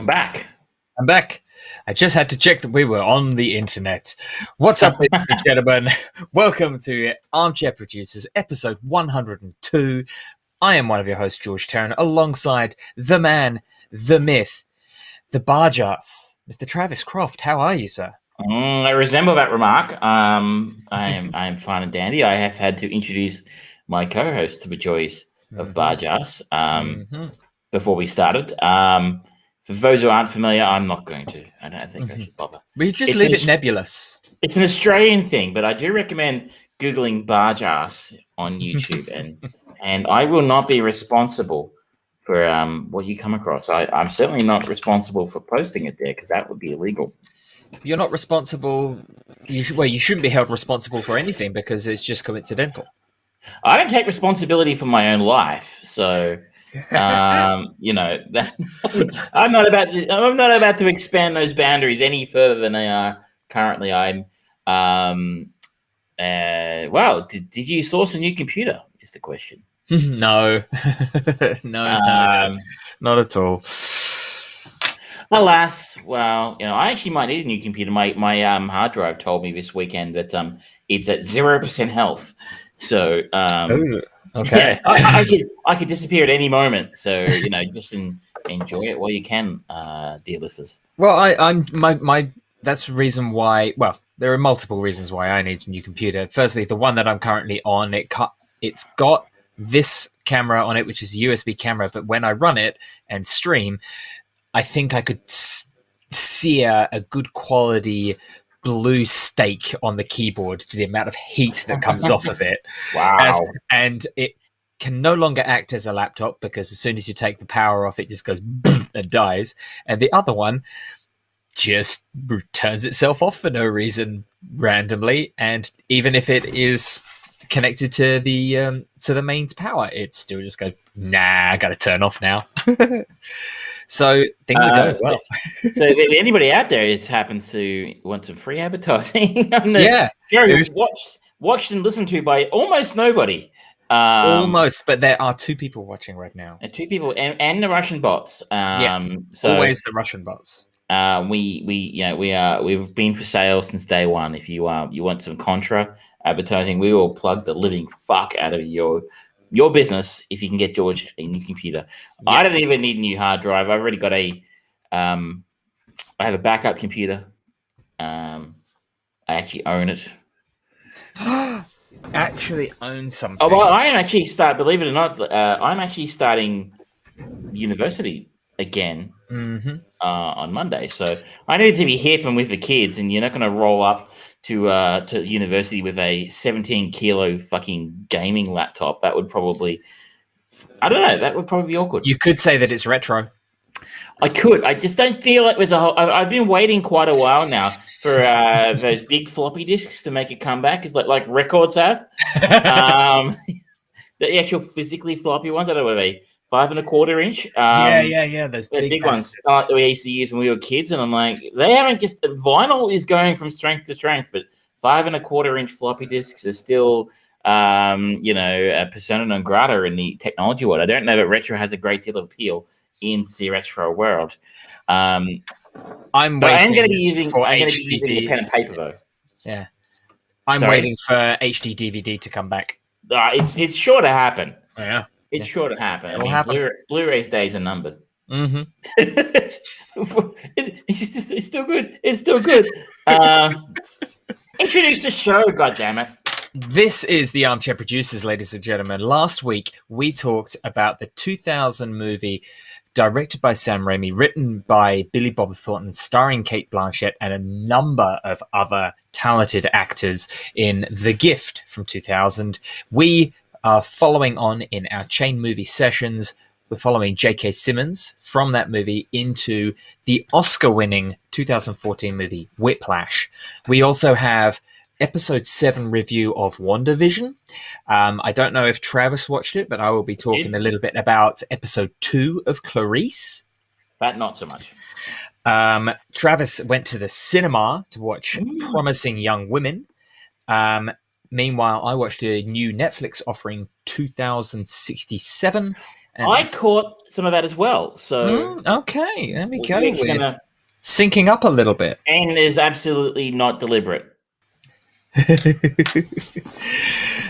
Back. I'm back. I just had to check that we were on the internet. What's up, ladies and gentlemen? Welcome to Armchair Producers, episode 102. I am one of your hosts, George Tarrant, alongside the man, the myth, the bargeass, Mr. Travis Croft. How are you, sir? I resemble that remark. I am fine and dandy. I have had to introduce my co-host to the joys of Barjas before we started. For those who aren't familiar, I'm not going to. I don't think I should bother. We just leave it nebulous. It's an Australian thing, but I do recommend Googling Barjas on YouTube, and I will not be responsible for what you come across. I'm certainly not responsible for posting it there because that would be illegal. You're not responsible. You shouldn't be held responsible for anything because it's just coincidental. I don't take responsibility for my own life, so I'm not about to expand those boundaries any further than they are currently. Did you source a new computer? Is the question. No, no, not at all. Alas, I actually might need a new computer. My hard drive told me this weekend that it's at 0% health. So okay, I could disappear at any moment. So just enjoy it while you can, dear listeners. Well, that's the reason why. Well, there are multiple reasons why I need a new computer. Firstly, the one that I'm currently on, it's got this camera on it, which is a USB camera. But when I run it and stream, I think I could sear a good quality blue steak on the keyboard to the amount of heat that comes off of it. Wow. And it can no longer act as a laptop because as soon as you take the power off, it just goes and dies. And the other one just turns itself off for no reason randomly. And even if it is connected to the mains power, it still just goes, nah, I got to turn off now. So things are going well. So if anybody out there happens to want some free advertising, watched and listened to by almost nobody. Almost, but there are two people watching right now. And two people, and the Russian bots. Yes, always the Russian bots. We've been for sale since day one. If you want some Contra advertising, we will plug the living fuck out of your business if you can get George a new computer. Yes. I don't even need a new hard drive. I've already got I have a backup computer. I actually own it. Actually own something. Oh, well, I am actually believe it or not, I'm actually starting university again on Monday. So I need to be hip and with the kids, and you're not going to roll up to university with a 17-kilo fucking gaming laptop. That would probably, I don't know, that would probably be awkward. You could say that it's retro. I could. I just don't feel like there's a whole. I've been waiting quite a while now for those big floppy disks to make a comeback, is like records have. The actual physically floppy ones. I don't know what are they, 5 1/4 inch. Yeah. Those big ones that we used to use when we were kids, and I'm like, they haven't just vinyl is going from strength to strength, but 5 1/4 inch floppy disks are still, a persona non grata in the technology world. I don't know that retro has a great deal of appeal in the retro world. I'm going to be using a pen and paper though. Yeah, I'm waiting for HD DVD to come back. It's sure to happen. Yeah. It's sure to happen. It'll happen. Blu-ray's days are numbered. Mm-hmm. It's still good. It's still good. Introduce the show, goddammit. This is the Armchair Producers, ladies and gentlemen. Last week, we talked about the 2000 movie directed by Sam Raimi, written by Billy Bob Thornton, starring Cate Blanchett and a number of other talented actors in The Gift from 2000. We are following on in our chain movie sessions. We're following J.K. Simmons from that movie into the Oscar-winning 2014 movie Whiplash. We also have episode 7 review of WandaVision. I don't know if Travis watched it, but I will be talking a little bit about episode 2 of Clarice. That not so much. Travis went to the cinema to watch Promising Young Women. Meanwhile, I watched a new Netflix offering, 2067. I caught some of that as well. So okay, there we go. we're We're gonna, syncing up a little bit. and is absolutely not deliberate.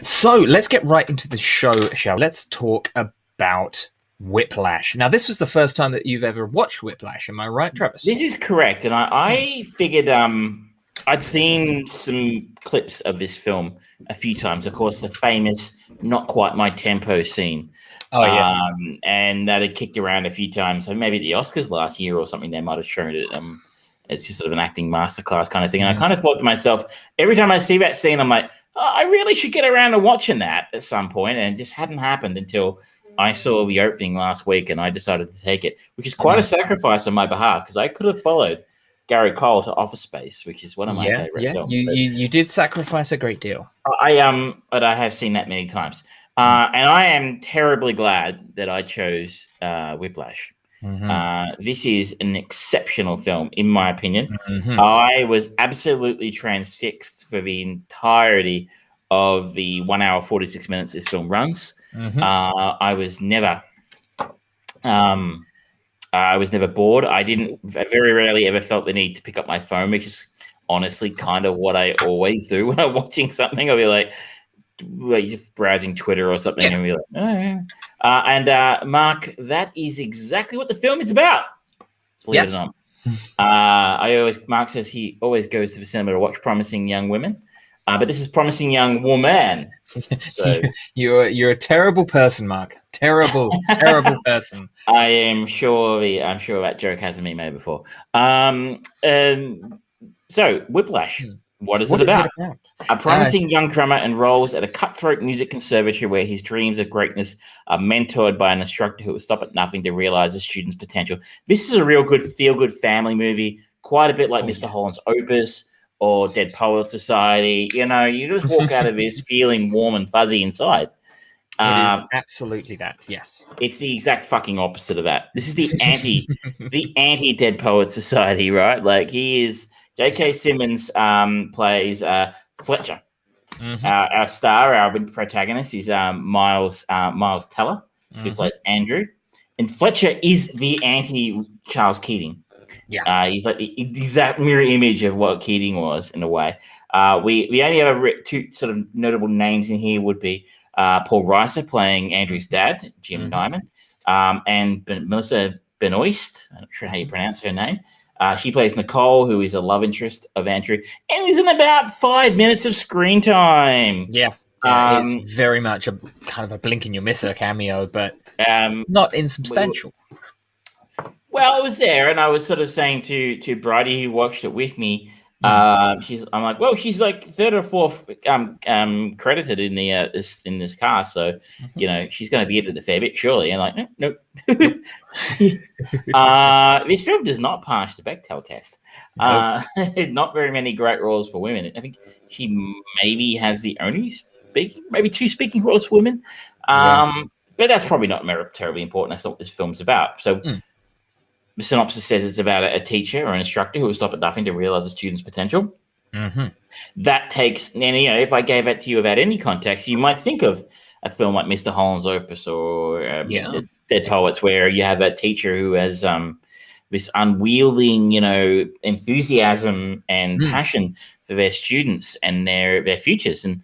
So let's get right into the show, shall we? Let's talk about Whiplash. Now, this was the first time that you've ever watched Whiplash. Am I right, Travis? This is correct, and I figured I'd seen some clips of this film a few times. Of course, the famous "Not Quite My Tempo" scene. Oh, yes. And that had kicked around a few times. So maybe at the Oscars last year or something, they might have shown it. It's just sort of an acting masterclass kind of thing. And I kind of thought to myself, every time I see that scene, I'm like, oh, I really should get around to watching that at some point. And it just hadn't happened until I saw the opening last week, and I decided to take it, which is quite a sacrifice on my behalf, because I could have followed Gary Cole to Office Space, which is one of my favorite films. You did sacrifice a great deal. But I have seen that many times. And I am terribly glad that I chose Whiplash. This is an exceptional film, in my opinion. I was absolutely transfixed for the entirety of the 1 hour 46 minutes this film runs. I was never bored. I very rarely ever felt the need to pick up my phone, which is honestly kind of what I always do when I'm watching something. I'll be like just browsing Twitter or something, and be like, and Mark, that is exactly what the film is about. Believe it or not. Mark says he always goes to the cinema to watch promising young women, but this is promising young woman. So you're a terrible person, Mark. Terrible person. I am sure that joke hasn't been made before. So Whiplash. What is it about? A promising young drummer enrolls at a cutthroat music conservatory where his dreams of greatness are mentored by an instructor who will stop at nothing to realize the student's potential. This is a real good feel-good family movie, quite a bit like Mr. Holland's Opus or Dead Poets Society. You know, you just walk out of this feeling warm and fuzzy inside. It is absolutely that, yes. It's the exact fucking opposite of that. This is the anti Dead Poets Society, right? Like, he is... J.K. Simmons plays Fletcher. Our star, our protagonist, is Miles Teller, who plays Andrew. And Fletcher is the anti-Charles Keating. Yeah, he's like the exact mirror image of what Keating was, in a way. We only have two sort of notable names in here would be Paul Reiser playing Andrew's dad, Jim Diamond, and Melissa Benoist. I'm not sure how you pronounce her name. She plays Nicole, who is a love interest of Andrew, and is in about 5 minutes of screen time. Yeah, it's very much a kind of a blink and you miss her cameo, but not insubstantial. Well, it was there, and I was sort of saying to Bridie, who watched it with me, I'm like, well, she's like third or fourth credited in the in this cast, so you know she's going to be edited a fair bit, surely. And like, nope. This film does not pass the Bechdel test. Not very many great roles for women. I think she maybe has the only maybe two speaking roles for women, but that's probably not terribly important. That's not what this film's about. So. The synopsis says it's about a teacher or an instructor who will stop at nothing to realize a student's potential. That takes, and you know, if I gave that to you without any context, you might think of a film like Mr. Holland's Opus or Dead Poets, where you have a teacher who has this unwielding, you know, enthusiasm and passion for their students and their futures. And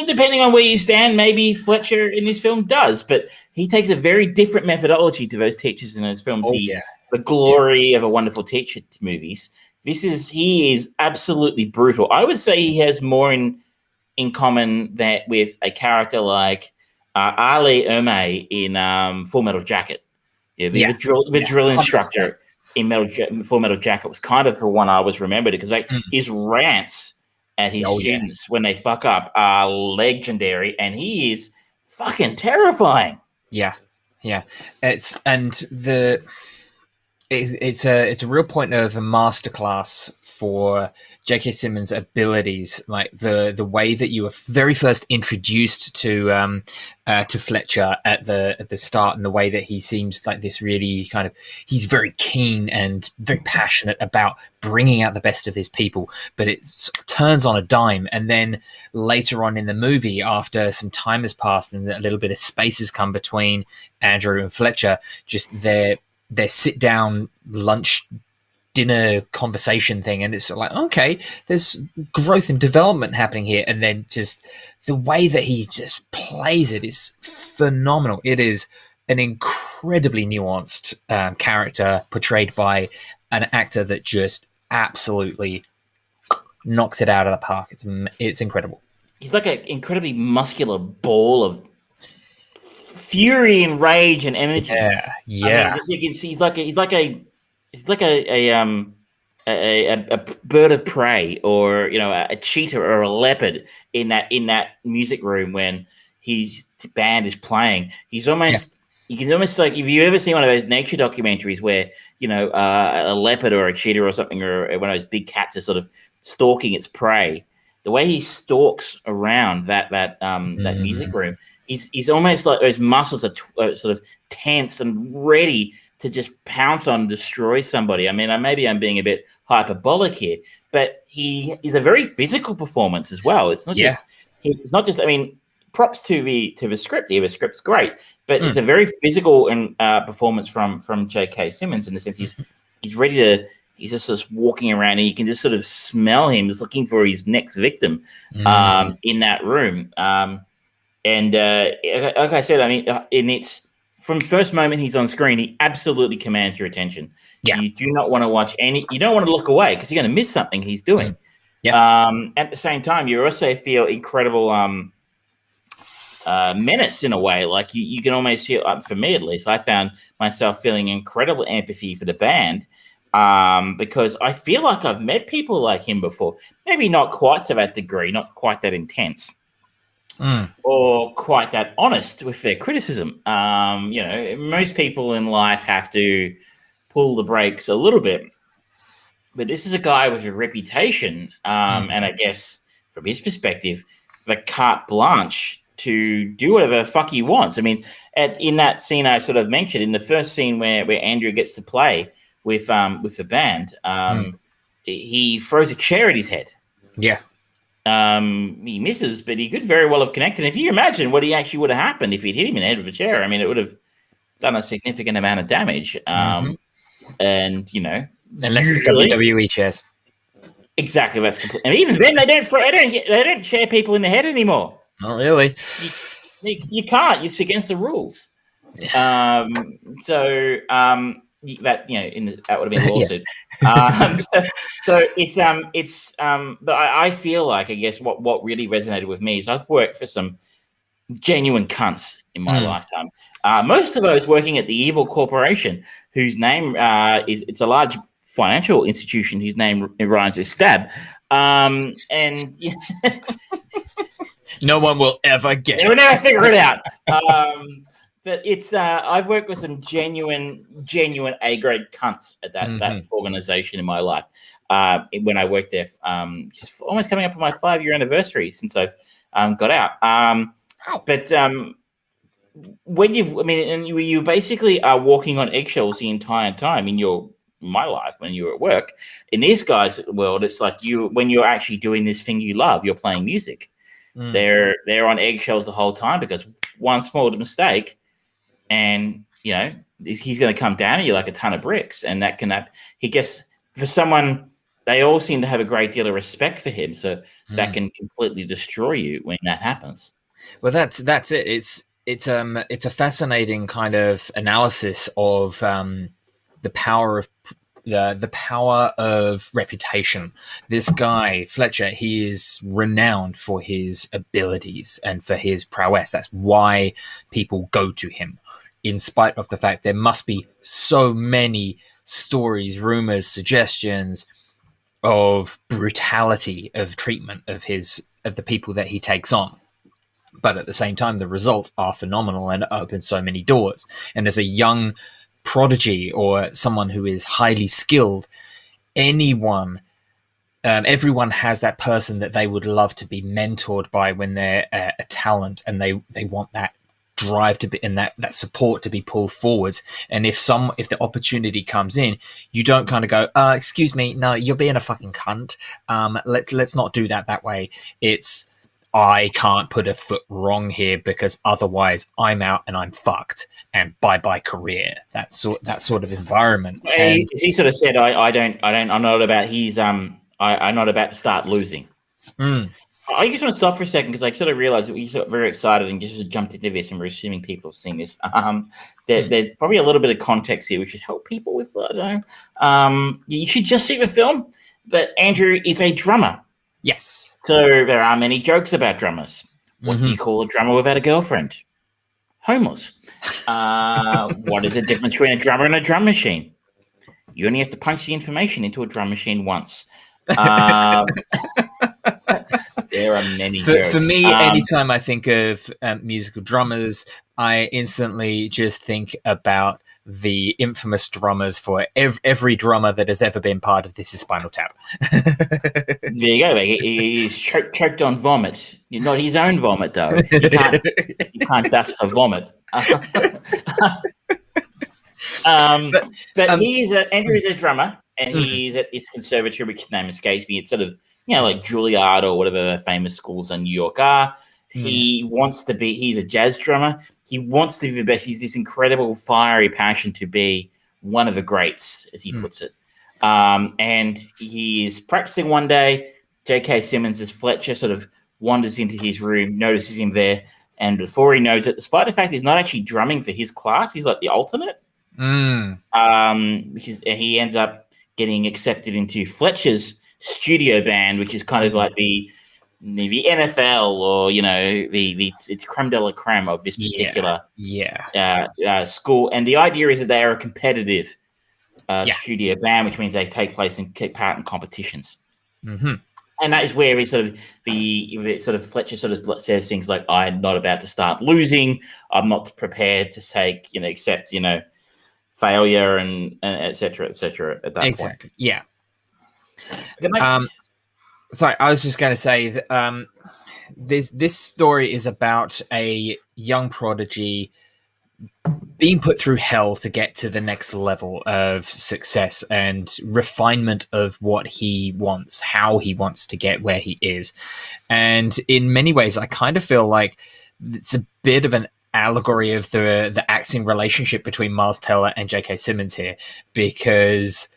depending on where you stand, maybe Fletcher in this film does, but he takes a very different methodology to those teachers in those films. The glory of A Wonderful Teacher movies. He is absolutely brutal. I would say he has more in common that with a character like Ali Ermey in Full Metal Jacket. The drill instructor in Full Metal Jacket was kind of the one I was remembered because his rants at his students when they fuck up are legendary, and he is fucking terrifying. It's a real point of a masterclass for J.K. Simmons' abilities, like the way that you were very first introduced to Fletcher at the start, and the way that he seems like this really kind of, he's very keen and very passionate about bringing out the best of his people, but it turns on a dime. And then later on in the movie, after some time has passed and a little bit of space has come between Andrew and Fletcher, just their sit down lunch dinner conversation thing, and it's sort of like, okay, there's growth and development happening here. And then just the way that he just plays it is phenomenal. It is an incredibly nuanced character portrayed by an actor that just absolutely knocks it out of the park. It's incredible. He's like an incredibly muscular ball of fury and rage and energy. Yeah. I mean, just, you can see he's like a bird of prey, or a cheetah or a leopard in that music room when his band is playing. He's almost you can almost, like, if you ever seen one of those nature documentaries where a leopard or a cheetah or something, or one of those big cats is sort of stalking its prey. The way he stalks around that music room, he's almost like those muscles are sort of tense and ready to just pounce on and destroy somebody. I mean, maybe I'm being a bit hyperbolic here, but he is a very physical performance as well. It's not just. I mean, props to the script. The script's great, but it's a very physical and performance from J.K. Simmons, in the sense he's ready to. He's just sort of walking around, and you can just sort of smell him, just looking for his next victim in that room. And like I said, I mean, it's from the first moment he's on screen, he absolutely commands your attention. Yeah. You do not want to watch you don't want to look away, because you're going to miss something he's doing. At the same time, you also feel incredible menace in a way. Like you can almost feel, for me at least, I found myself feeling incredible empathy for the band. Because I feel like I've met people like him before. Maybe not quite to that degree, not quite that intense, or quite that honest with their criticism. Most people in life have to pull the brakes a little bit, but this is a guy with a reputation, and I guess from his perspective, the carte blanche to do whatever the fuck he wants. I mean, in that scene I sort of mentioned, in the first scene where Andrew gets to play with the band, he throws a chair at his head. Yeah. He misses, but he could very well have connected. If you imagine what he actually would have happened if he'd hit him in the head with a chair, I mean, it would have done a significant amount of damage. And unless it's WWE chairs. Exactly, that's complete. And even then, they don't chair people in the head anymore. Not really. You can't. It's against the rules. That that would have been a lawsuit. So it's but I feel like, I guess what really resonated with me is I've worked for some genuine cunts in my lifetime. Most of those working at the evil corporation, whose name it's a large financial institution whose name rhymes with stab. And no one will ever get it. They will never figure it out. But it's I've worked with some genuine A-grade cunts at that organization in my life. When I worked there, just almost coming up on my 5-year anniversary since I've got out. But when you basically are walking on eggshells the entire time in my life when you were at work. In these guys' world, it's like when you're actually doing this thing you love, you're playing music. They're on eggshells the whole time, because one small mistake, and he's going to come down at you like a ton of bricks. And he gets, for someone, they all seem to have a great deal of respect for him, so that can completely destroy you when that happens. Well, that's it. It's a fascinating kind of analysis of the power of reputation. This guy Fletcher, he is renowned for his abilities and for his prowess. That's why people go to him, in spite of the fact there must be so many stories, rumors, suggestions of brutality of treatment of the people that he takes on. But at the same time, the results are phenomenal and open so many doors. And as a young prodigy or someone who is highly skilled, anyone everyone has that person that they would love to be mentored by when they're a talent, and they want that drive to be and that support to be pulled forwards. And if the opportunity comes in, you don't kind of go, excuse me, no, you're being a fucking cunt. Let's not do that way. It's, I can't put a foot wrong here because otherwise I'm out and I'm fucked and bye career. That sort of environment. And he sort of said, I'm not about his I'm not about to start losing. I just want to stop for a second because I sort of realized that we got very excited and just jumped into this, and we're assuming people have seen this. There's probably a little bit of context here we should help people with. But I don't know. You should just see the film. But Andrew is a drummer. Yes. So there are many jokes about drummers. What do you call a drummer without a girlfriend? Homeless. What is the difference between a drummer and a drum machine? You only have to punch the information into a drum machine once. There are many jokes. For me, anytime I think of musical drummers, I instantly just think about the infamous drummers for every drummer that has ever been part of This Is Spinal Tap. There you go. He's choked on vomit. Not his own vomit, though. You can't dust for vomit. But Andrew is a drummer, and he's at this conservatory, which name escapes me. It's sort of, like Juilliard or whatever famous schools in New York are. He wants to be, he's a jazz drummer. He wants to be the best. He's this incredible fiery passion to be one of the greats, as he puts it. And he is practicing one day. J.K. Simmons, as Fletcher, sort of wanders into his room, notices him there. And before he knows it, despite the fact he's not actually drumming for his class, he's like the alternate. Which is, he ends up getting accepted into Fletcher's studio band, which is kind of like the NFL or the creme de la creme of this particular school. And the idea is that they are a competitive studio band, which means they take part in competitions. And that is where Fletcher sort of says things like, "I'm not about to start losing. I'm not prepared to take accept failure and et cetera at that point." Exactly. Yeah. Sorry, I was just going to say that this story is about a young prodigy being put through hell to get to the next level of success and refinement of what he wants, how he wants to get where he is. And in many ways, I kind of feel like it's a bit of an allegory of the acting relationship between Miles Teller and J.K. Simmons here, because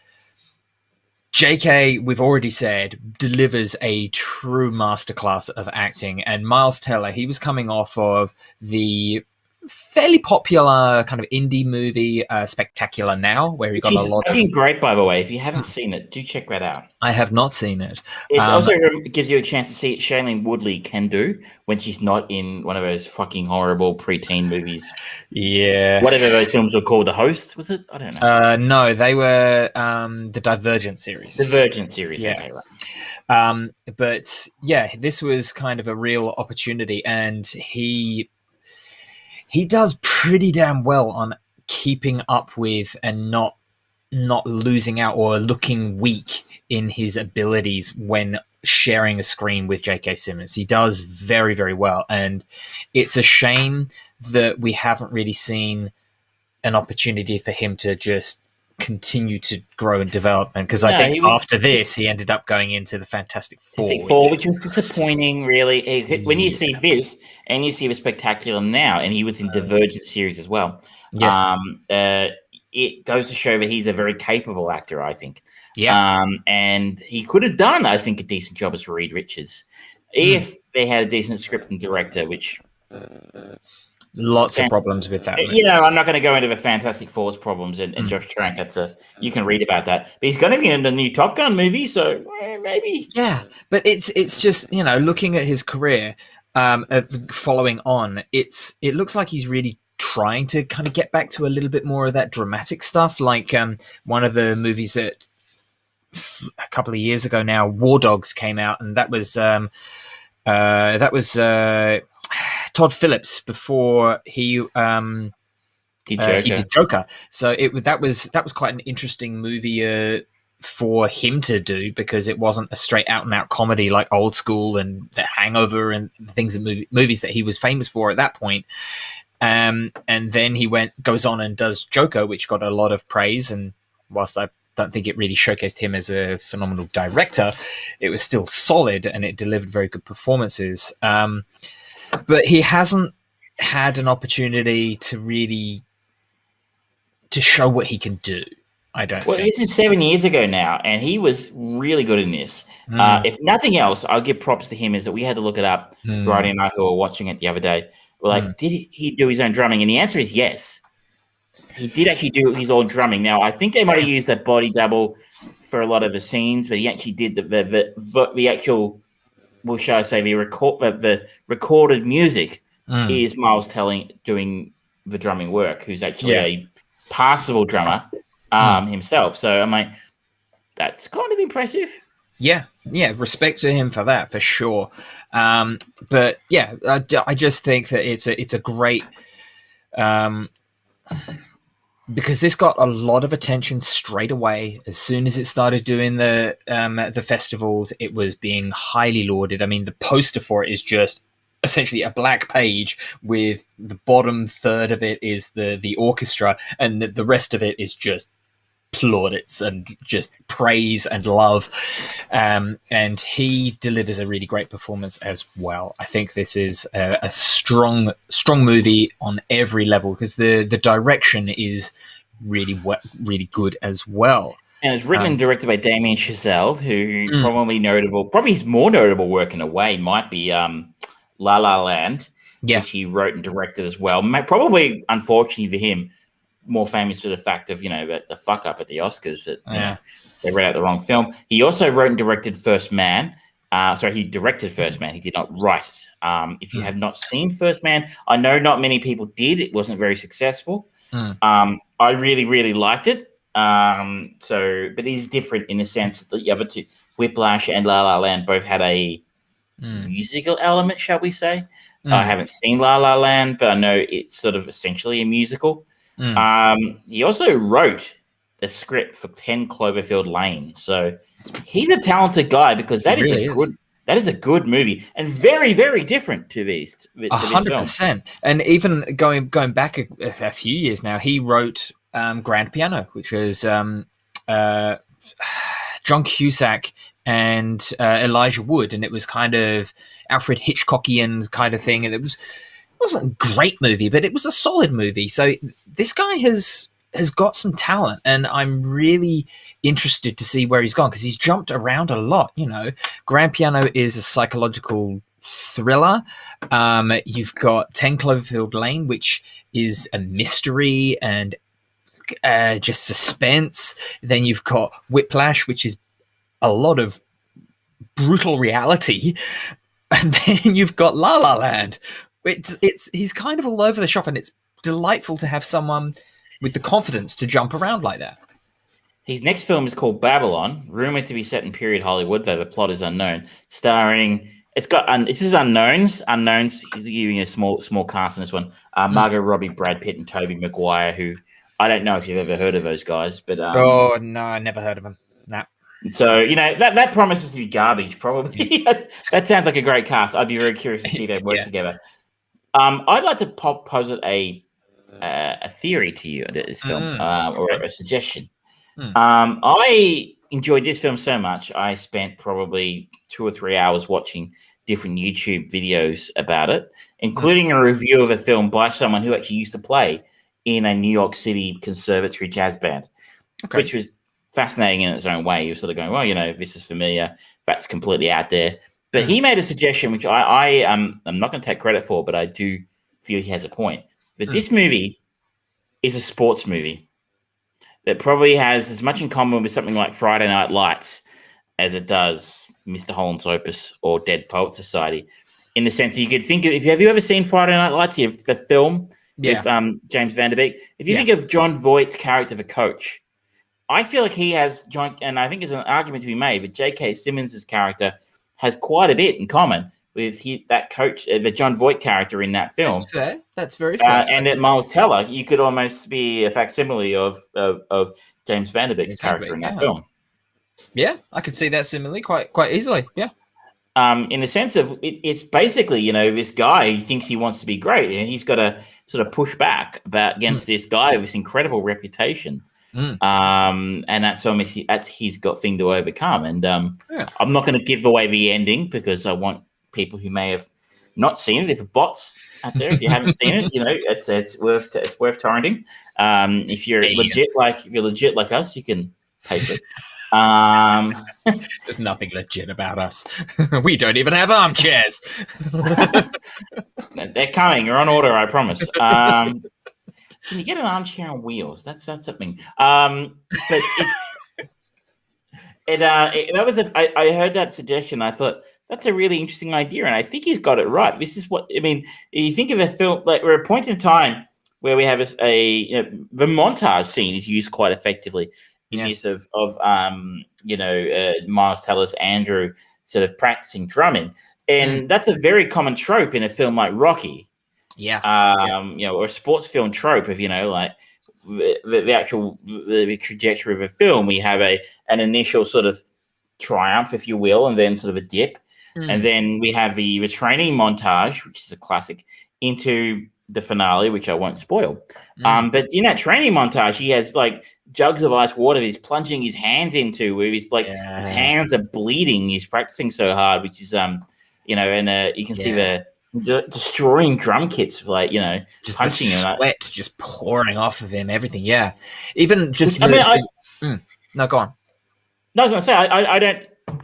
J.K., we've already said, delivers a true masterclass of acting. And Miles Teller, he was coming off of the fairly popular kind of indie movie, Spectacular Now, where he got a lot of... great, by the way. If you haven't seen it, do check that out. I have not seen it. It also gives you a chance to see what Shailene Woodley can do when she's not in one of those fucking horrible preteen movies. Yeah. Whatever those films were called. The Host, was it? I don't know. No, they were the Divergent series. Divergent series, yeah. Okay, right. But yeah, this was kind of a real opportunity, and he does pretty damn well on keeping up with and not losing out or looking weak in his abilities when sharing a screen with J.K. Simmons. He does very, very well. And it's a shame that we haven't really seen an opportunity for him to just continue to grow and develop. Because I think after this, he ended up going into the Fantastic Four. Which was disappointing, really. When you see this and you see the Spectacular Now, and he was in Divergent series as well, it goes to show that he's a very capable actor, I think. Yeah. And he could have done, I think, a decent job as Reed Richards if they had a decent script and director, which... Lots of problems with that. I'm not going to go into the Fantastic Four's problems and Josh Trank. You can read about that. But he's going to be in the new Top Gun movie, so maybe. Yeah, but it's just looking at his career, following on, it looks like he's really trying to kind of get back to a little bit more of that dramatic stuff. Like one of the movies that a couple of years ago now, War Dogs came out, and that was Todd Phillips before he did Joker. So that was quite an interesting movie for him to do because it wasn't a straight out and out comedy like Old School and The Hangover and the things that movies that he was famous for at that point. And then he goes on and does Joker, which got a lot of praise. And whilst I don't think it really showcased him as a phenomenal director, it was still solid and it delivered very good performances. But he hasn't had an opportunity to really to show what he can do. I don't think. This is 7 years ago now, and he was really good in this. If nothing else, I'll give props to him is that we had to look it up, Bridie and I, who were watching it the other day. We're like, did he do his own drumming? And the answer is yes. He did actually do his own drumming. Now, I think they might have used that body double for a lot of the scenes, but he actually did the actual, well, shall I say, the recorded music is Miles doing the drumming work, who's actually a passable drummer himself. So I'm like, that's kind of impressive. Yeah, respect to him for that, for sure. But yeah, I just think that it's a great because this got a lot of attention straight away. As soon as it started doing the festivals, it was being highly lauded. I mean, the poster for it is just essentially a black page with the bottom third of it is the orchestra, and the rest of it is just plaudits and just praise and love. And he delivers a really great performance as well. I think this is a strong movie on every level because the direction is really good as well. And it's written and directed by Damien Chazelle, who probably his more notable work in a way might be La La Land, which he wrote and directed as well. Probably, unfortunately for him, more famous for the fact of, the fuck up at the Oscars that they read out the wrong film. He also wrote and directed First Man. He directed First Man. He did not write it. If you have not seen First Man, I know not many people did. It wasn't very successful. I really, really liked it. But he's different in the sense that the other two, Whiplash and La La Land, both had a musical element, shall we say. I haven't seen La La Land, but I know it's sort of essentially a musical. He also wrote the script for 10 Cloverfield Lane. So he's a talented guy because that is a good movie and very, very different to these. 100%. And even going back a few years now, he wrote Grand Piano, which is John Cusack and Elijah Wood, and it was kind of Alfred Hitchcockian kind of thing, and it wasn't a great movie, but it was a solid movie. So this guy has got some talent, and I'm really interested to see where he's gone because he's jumped around a lot. Grand Piano is a psychological thriller. You've got 10 Cloverfield Lane, which is a mystery and just suspense. Then you've got Whiplash, which is a lot of brutal reality, and then you've got La La Land. He's kind of all over the shop, and it's delightful to have someone with the confidence to jump around like that. His next film is called Babylon, rumored to be set in period Hollywood, though the plot is unknown. Starring, this is unknowns. He's giving a small cast in this one. Margot Robbie, Brad Pitt, and Tobey Maguire, who I don't know if you've ever heard of those guys, but oh no, I never heard of them. Nah. So that promises to be garbage. Probably that sounds like a great cast. I'd be very curious to see them work together. I'd like to posit a theory to you about this film, or a suggestion. I enjoyed this film so much. I spent probably 2 or 3 hours watching different YouTube videos about it, including a review of a film by someone who actually used to play in a New York City conservatory jazz band, which was fascinating in its own way. He was sort of going, well, this is familiar. That's completely out there. But he made a suggestion, which I'm not going to take credit for, but I do feel he has a point, that this movie is a sports movie that probably has as much in common with something like Friday Night Lights as it does Mr. Holland's Opus or Dead Poet Society, in the sense that you could think of, have you ever seen Friday Night Lights, the film with James Van Der Beek? If you think of John Voight's character, the coach, I feel like he has, and I think there's an argument to be made, but J.K. Simmons' character has quite a bit in common with that coach, the John Voight character in that film. That's fair. That's very fair. And at Miles Teller, you could almost be a facsimile of James Van Der Beek's character in that film. Yeah, I could see that similarly quite easily. Yeah. In the sense of it's basically, this guy, he thinks he wants to be great, and he's got to sort of push back against this guy with this incredible reputation. Mm. And that's his got thing to overcome. And Yeah. I'm not going to give away the ending because I want people who may have not seen it, if a bots out there, if you haven't seen it, it's worth torrenting. If you're legit like us, you can pay for it. There's nothing legit about us. We don't even have armchairs. They're coming. They're on order, I promise. Can you get an armchair on wheels? That's something. But I heard that suggestion. I thought that's a really interesting idea, and I think he's got it right. This is what I mean. You think of a film like we're at a point in time where we have the montage scene is used quite effectively in this of Miles Teller's Andrew sort of practicing drumming, and that's a very common trope in a film like Rocky. Or a sports film trope of like the actual the trajectory of a film. We have an initial sort of triumph, if you will, and then sort of a dip, and then we have the training montage, which is a classic, into the finale, which I won't spoil. But in that training montage, he has like jugs of ice water he's plunging his hands into, where he's like his hands are bleeding. He's practicing so hard, which is and you can see the destroying drum kits, like just punching the sweat just pouring off of him, everything. Even just no, go on. No, I was gonna say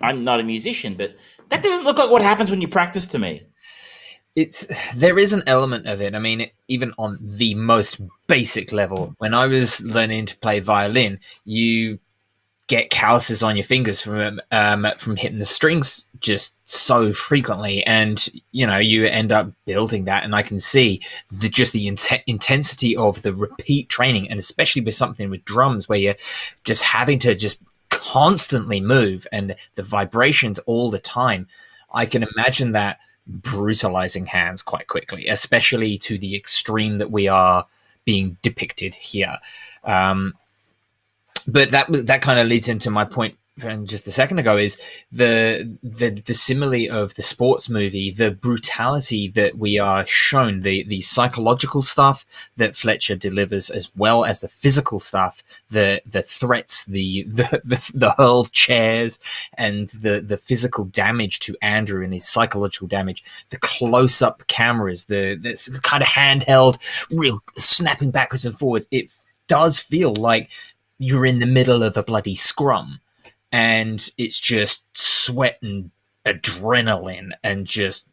I'm not a musician, but that doesn't look like what happens when you practice to me. There is an element of it. I mean, even on the most basic level, when I was learning to play violin, you get calluses on your fingers from hitting the strings just so frequently, and you end up building that. And I can see the intensity of the repeat training, and especially with something with drums where you're just having to just constantly move and the vibrations all the time. I can imagine that brutalizing hands quite quickly, especially to the extreme that we are being depicted here. But that kind of leads into my point from just a second ago, is the simile of the sports movie, the brutality that we are shown, the psychological stuff that Fletcher delivers, as well as the physical stuff, the threats, the hurled chairs, and the physical damage to Andrew and his psychological damage, the close-up cameras, the kind of handheld, real snapping backwards and forwards. It does feel like you're in the middle of a bloody scrum, and it's just sweat and adrenaline and just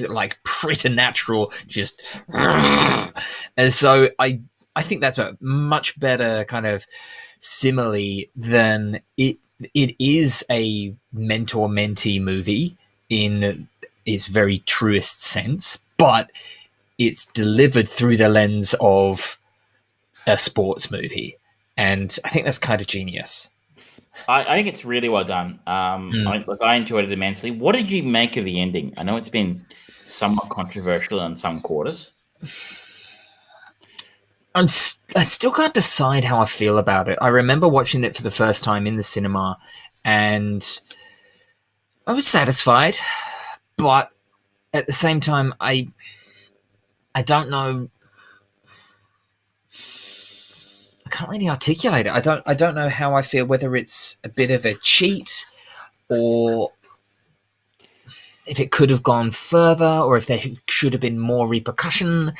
like preternatural, just. And so I think that's a much better kind of simile than it is a mentor-mentee movie in its very truest sense, but it's delivered through the lens of a sports movie, and I think that's kind of genius. I think it's really well done. I enjoyed it immensely. What did you make of the ending? I know it's been somewhat controversial in some quarters. I still can't decide how I feel about it. I remember watching it for the first time in the cinema, and I was satisfied, but at the same time, I don't know. I can't really articulate it. I don't know how I feel, whether it's a bit of a cheat or if it could have gone further, or if there should have been more repercussion.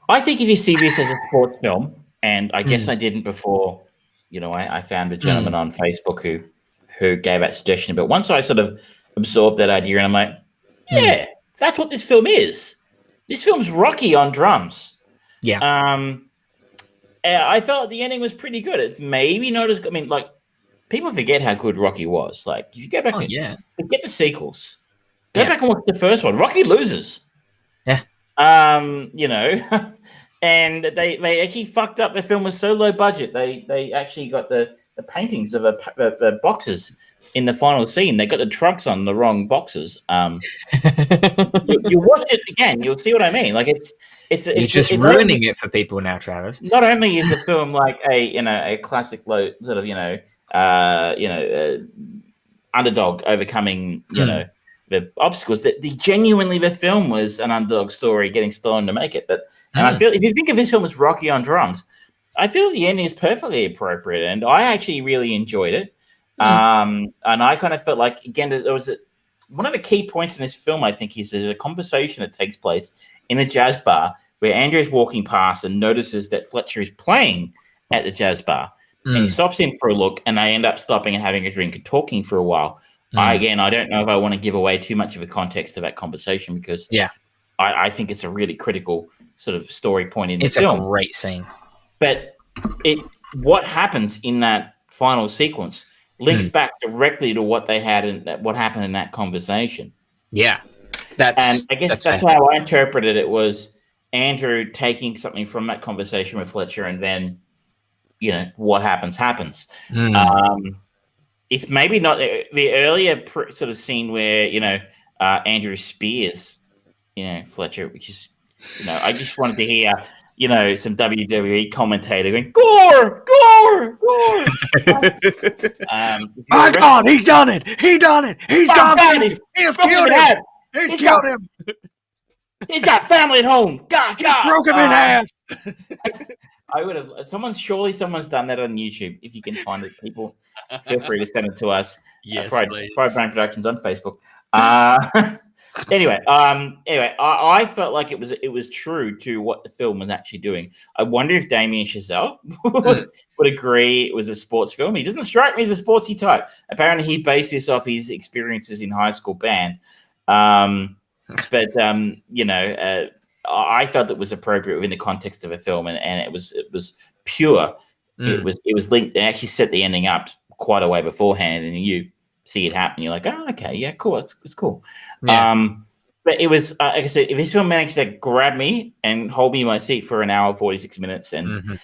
I think if you see this as a sports film, and I guess I didn't before, I found a gentleman on Facebook who gave that suggestion, but once I sort of absorbed that idea, and I'm like, yeah, that's what this film is. This film's Rocky on drums. Yeah. I felt the ending was pretty good. It maybe not as good. I mean, like, people forget how good Rocky was. Like, if you go back forget the sequels. Go back and watch the first one. Rocky loses. Yeah. And they actually fucked up. The film was so low budget. They actually got the paintings of the boxes in the final scene. They got the trucks on the wrong boxes. You watch it again, you'll see what I mean. Like it's just ruining it for people now, Travis. Not only is the film like a classic low sort of underdog overcoming, the obstacles. That the film was an underdog story getting stolen to make it. And I feel if you think of this film as Rocky on drums, I feel the ending is perfectly appropriate, and I actually really enjoyed it. And I kind of felt like, again, there was one of the key points in this film, I think, is there's a conversation that takes place in a jazz bar where Andrew's walking past and notices that Fletcher is playing at the jazz bar. And he stops in for a look, and they end up stopping and having a drink and talking for a while. I don't know if I want to give away too much of a context of that conversation, because I think it's a really critical sort of story point in the film. It's a great scene. But what happens in that final sequence links back directly to what they had and what happened in that conversation. Yeah. And I guess that's how I interpreted it, was Andrew taking something from that conversation with Fletcher, and then, what happens. It's maybe not the earlier sort of scene where, Andrew spears, Fletcher, which is, I just wanted to hear, some WWE commentator going, "Gore, gore, gore." My God, he done it! He's done it! He's killed him! He's killed him! He's got family at home. God. Broke him in half. I would have. Someone's done that on YouTube. If you can find it, people, feel free to send it to us. Yes, Fried Brain Productions on Facebook. Anyway, I felt like it was true to what the film was actually doing. I wonder if Damien Chazelle would agree it was a sports film. He doesn't strike me as a sportsy type. Apparently, he based this off his experiences in high school band. I felt it was appropriate within the context of a film, and it was pure. It was linked. It actually set the ending up quite a way beforehand, and you see it happen. You're like, oh, okay, yeah, cool. It's cool. Yeah. But it was, like I said, if this film managed to grab me and hold me in my seat for an hour, 46 minutes, and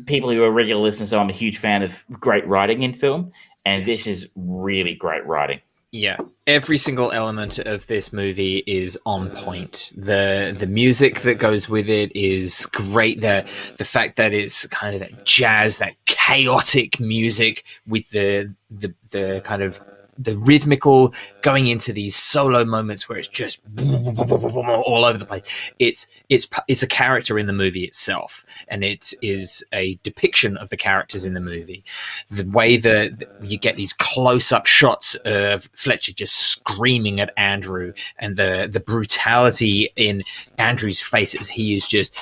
people who are regular listeners, I'm a huge fan of great writing in film, and this is really great writing. Yeah, every single element of this movie is on point. The music that goes with it is great. The fact that it's kind of that jazz, that chaotic music with the kind of the rhythmical going into these solo moments where it's just all over the place. It's a character in the movie itself, and it is a depiction of the characters in the movie. The way that you get these close-up shots of Fletcher just screaming at Andrew, and the brutality in Andrew's face as he is just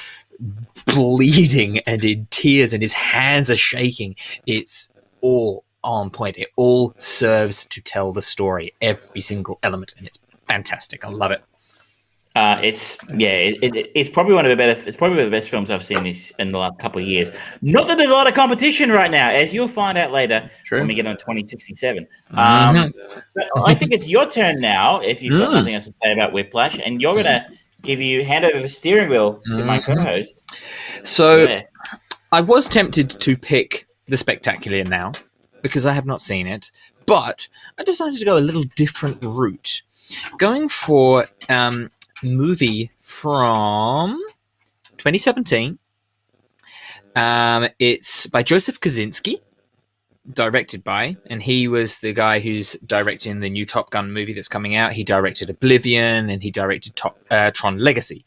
bleeding and in tears and his hands are shaking. It's all on point. It all serves to tell the story, every single element, and it's fantastic. I love it. It's probably one of the better. It's probably one of the best films I've seen in the last couple of years. Not that there's a lot of competition right now, as you'll find out later when we get on 2067. But I think it's your turn now. If you've got nothing else to say about Whiplash, and you're gonna hand over the steering wheel to my co-host. So I was tempted to pick The Spectacular Now, because I have not seen it, but I decided to go a little different route, going for movie from 2017. It's by Joseph Kosinski, directed by, and he was the guy who's directing the new Top Gun movie that's coming out. He directed Oblivion, and he directed Tron Legacy.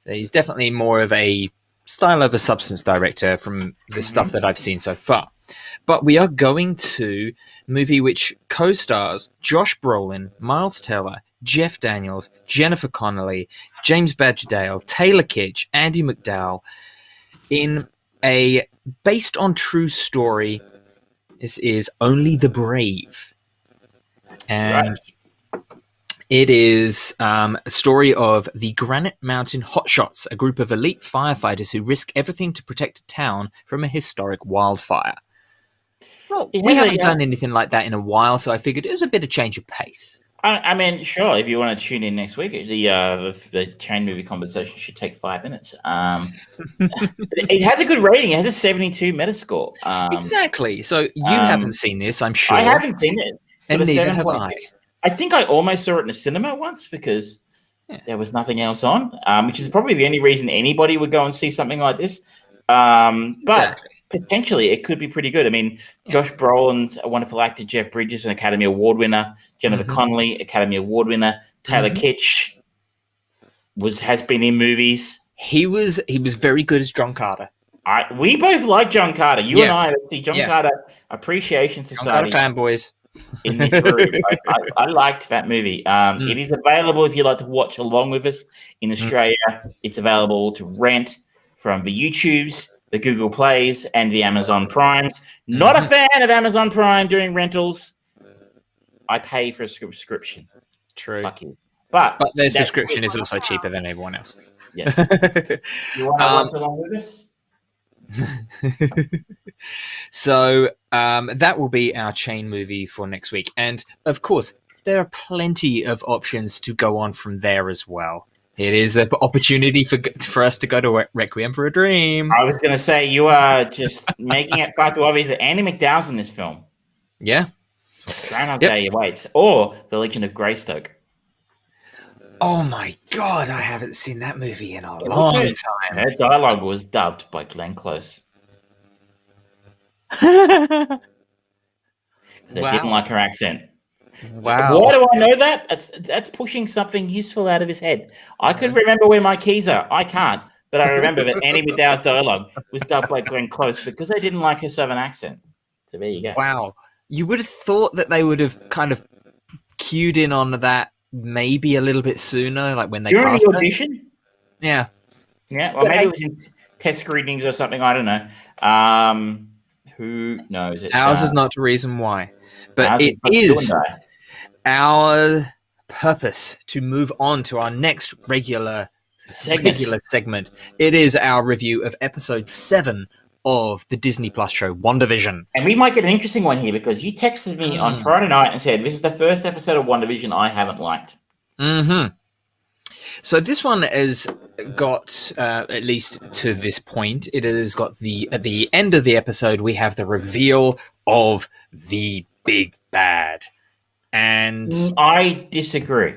So he's definitely more of a style over substance director from the stuff that I've seen so far. But we are going to a movie which co-stars Josh Brolin, Miles Teller, Jeff Daniels, Jennifer Connelly, James Badger-Dale, Taylor Kitsch, Andy McDowell, in a based on true story. This is Only the Brave. And it is a story of the Granite Mountain Hotshots, a group of elite firefighters who risk everything to protect a town from a historic wildfire. Well, we haven't done anything like that in a while, so I figured it was a bit of change of pace. I mean, sure, if you want to tune in next week, the chain movie conversation should take 5 minutes. It has a good rating. It has a 72 Metascore. Exactly. So you haven't seen this, I'm sure. I haven't seen it. And neither have I. I think I almost saw it in the cinema once because there was nothing else on, which is probably the only reason anybody would go and see something like this. But Potentially, it could be pretty good. I mean, Josh Brolin's a wonderful actor. Jeff Bridges, an Academy Award winner. Jennifer Connelly, Academy Award winner. Taylor Kitsch has been in movies. He was very good as John Carter. We both like John Carter. You and I, let's see, John Carter Appreciation Society. John Carter fanboys. In this group, I liked that movie. It is available if you like to watch along with us in Australia. It's available to rent from the YouTubes, the Google Plays, and the Amazon Primes. Not a fan of Amazon Prime doing rentals. I pay for a subscription. True. Fuck you. But their subscription is also cheaper than everyone else. Yes. You want to watch along with us? So that will be our chain movie for next week. And of course, there are plenty of options to go on from there as well. It is an opportunity for us to go to Requiem for a Dream. I was going to say, you are just making it far too obvious that Andy McDowell's in this film. Yeah. Groundhog Day awaits. Or The Legion of Greystoke. Oh my God, I haven't seen that movie in a long time. Her dialogue was dubbed by Glenn Close. They didn't like her accent. Wow. Why do I know that? That's pushing something useful out of his head. I could remember where my keys are. I can't. But I remember that Andy McDowell's dialogue was dubbed by Glenn Close because they didn't like her southern accent. So there you go. Wow. You would have thought that they would have kind of cued in on that maybe a little bit sooner, like when they cast the audition? Yeah. Yeah, well, maybe it was in test screenings or something. I don't know. Who knows? Ours is not the reason why. But it is our purpose to move on to our next regular segment. It is our review of episode 7 of the Disney Plus show WandaVision. And we might get an interesting one here because you texted me on Friday night and said, this is the first episode of WandaVision I haven't liked. So this one has got, at least to this point, it has got at the end of the episode, we have the reveal of the big bad. And I disagree.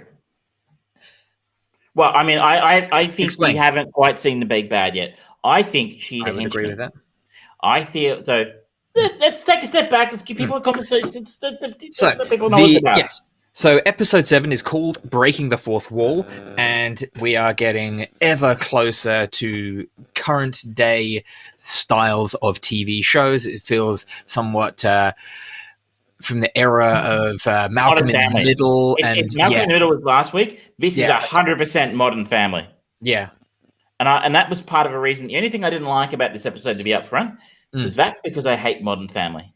Well, I mean, I think we haven't quite seen the big bad yet. I think she's a henchman. I would agree with that. I feel so. Let's take a step back. Let's give people a conversation. Let people know what's about. Yes. So episode 7 is called Breaking the Fourth Wall, and we are getting ever closer to current day styles of TV shows. It feels somewhat from the era of Malcolm in the Middle. If Malcolm in the Middle was last week, this is 100% Modern Family. Yeah. And that was part of a reason. The only thing I didn't like about this episode, to be upfront, was that because I hate Modern Family.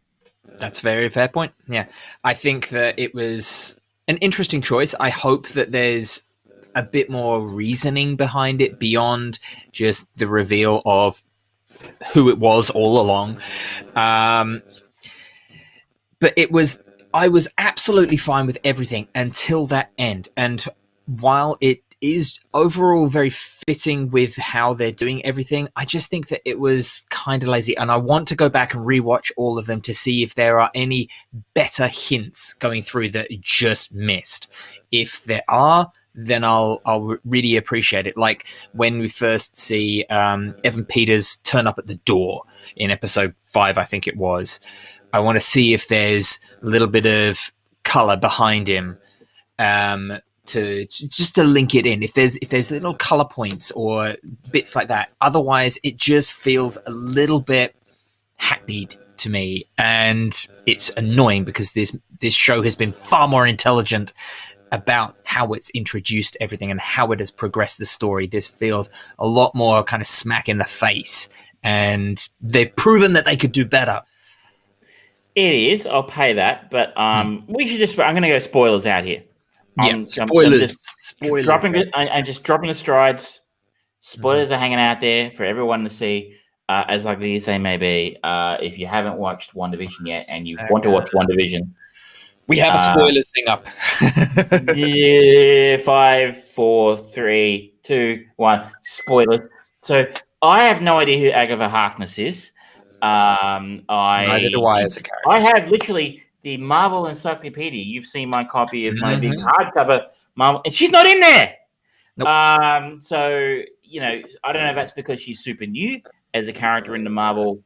That's a very fair point. Yeah. I think that it was an interesting choice. I hope that there's a bit more reasoning behind it beyond just the reveal of who it was all along. But I was absolutely fine with everything until that end. And while it is overall very fitting with how they're doing everything, I just think that it was kind of lazy, and I want to go back and rewatch all of them to see if there are any better hints going through that you just missed. If there are, then I'll really appreciate it. Like when we first see Evan Peters turn up at the door in episode 5, I think it was. I want to see if there's a little bit of color behind him. To link it in, if there's little color points or bits like that. Otherwise, it just feels a little bit hackneyed to me, and it's annoying because this show has been far more intelligent about how it's introduced everything and how it has progressed the story. This feels a lot more kind of smack in the face, and they've proven that they could do better. It is. I'll pay that, but we should just. I'm going to go spoilers out here. Spoilers. I'm just dropping the strides. Spoilers are hanging out there for everyone to see, as ugly as they may be. If you haven't watched WandaVision yet and you want to watch WandaVision, we have a spoilers thing up. 5, 4, 3, 2, 1. Spoilers. So I have no idea who Agatha Harkness is. Neither do I as a character. I have literally the Marvel Encyclopedia. You've seen my copy of my big hardcover Marvel, and she's not in there. Nope. So, I don't know if that's because she's super new as a character in the Marvel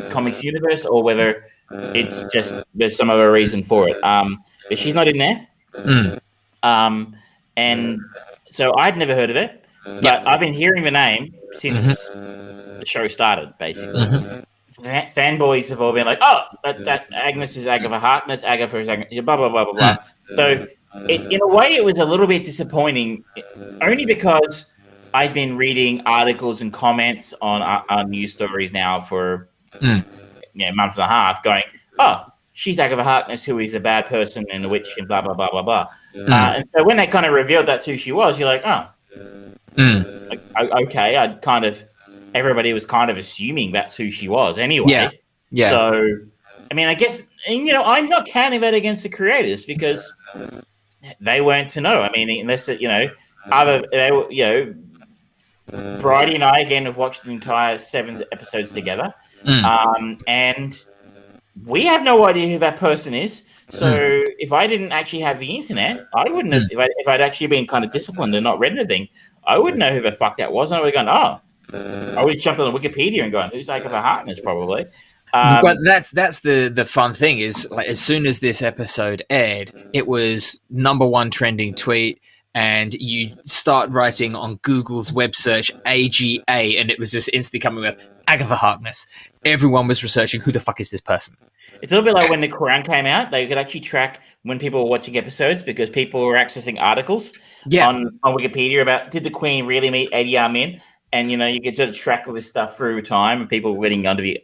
comics universe, or whether it's just there's some other reason for it. But she's not in there. And so I'd never heard of it, but I've been hearing the name since the show started, basically. Fanboys have all been like, oh, that Agnes is Agatha Harkness, Agatha is Agnes, blah, blah, blah, blah, blah. So in a way, it was a little bit disappointing, only because I've been reading articles and comments on news stories now for a month and a half going, oh, she's Agatha Harkness, who is a bad person and a witch and blah, blah, blah, blah, blah. And so when they kind of revealed that's who she was, you're like, oh, okay, everybody was kind of assuming that's who she was anyway. Yeah. So, I mean, I guess, I'm not counting that against the creators because they weren't to know. I mean, unless, Bridie and I, again, have watched the entire 7 episodes together. And we have no idea who that person is. So if I didn't actually have the internet, I wouldn't have, if I'd actually been kind of disciplined and not read anything, I wouldn't know who the fuck that was. And I would have gone, oh, I would have jumped on Wikipedia and gone, who's Agatha Harkness, probably. But that's the fun thing is, like, as soon as this episode aired, it was #1 trending tweet, and you start writing on Google's web search AGA, and it was just instantly coming with Agatha Harkness. Everyone was researching who the fuck is this person. It's a little bit like when The Crown came out. They could actually track when people were watching episodes because people were accessing articles on Wikipedia about, did the Queen really meet Eddie Armin? And, you could sort of track all this stuff through time and people were getting onto the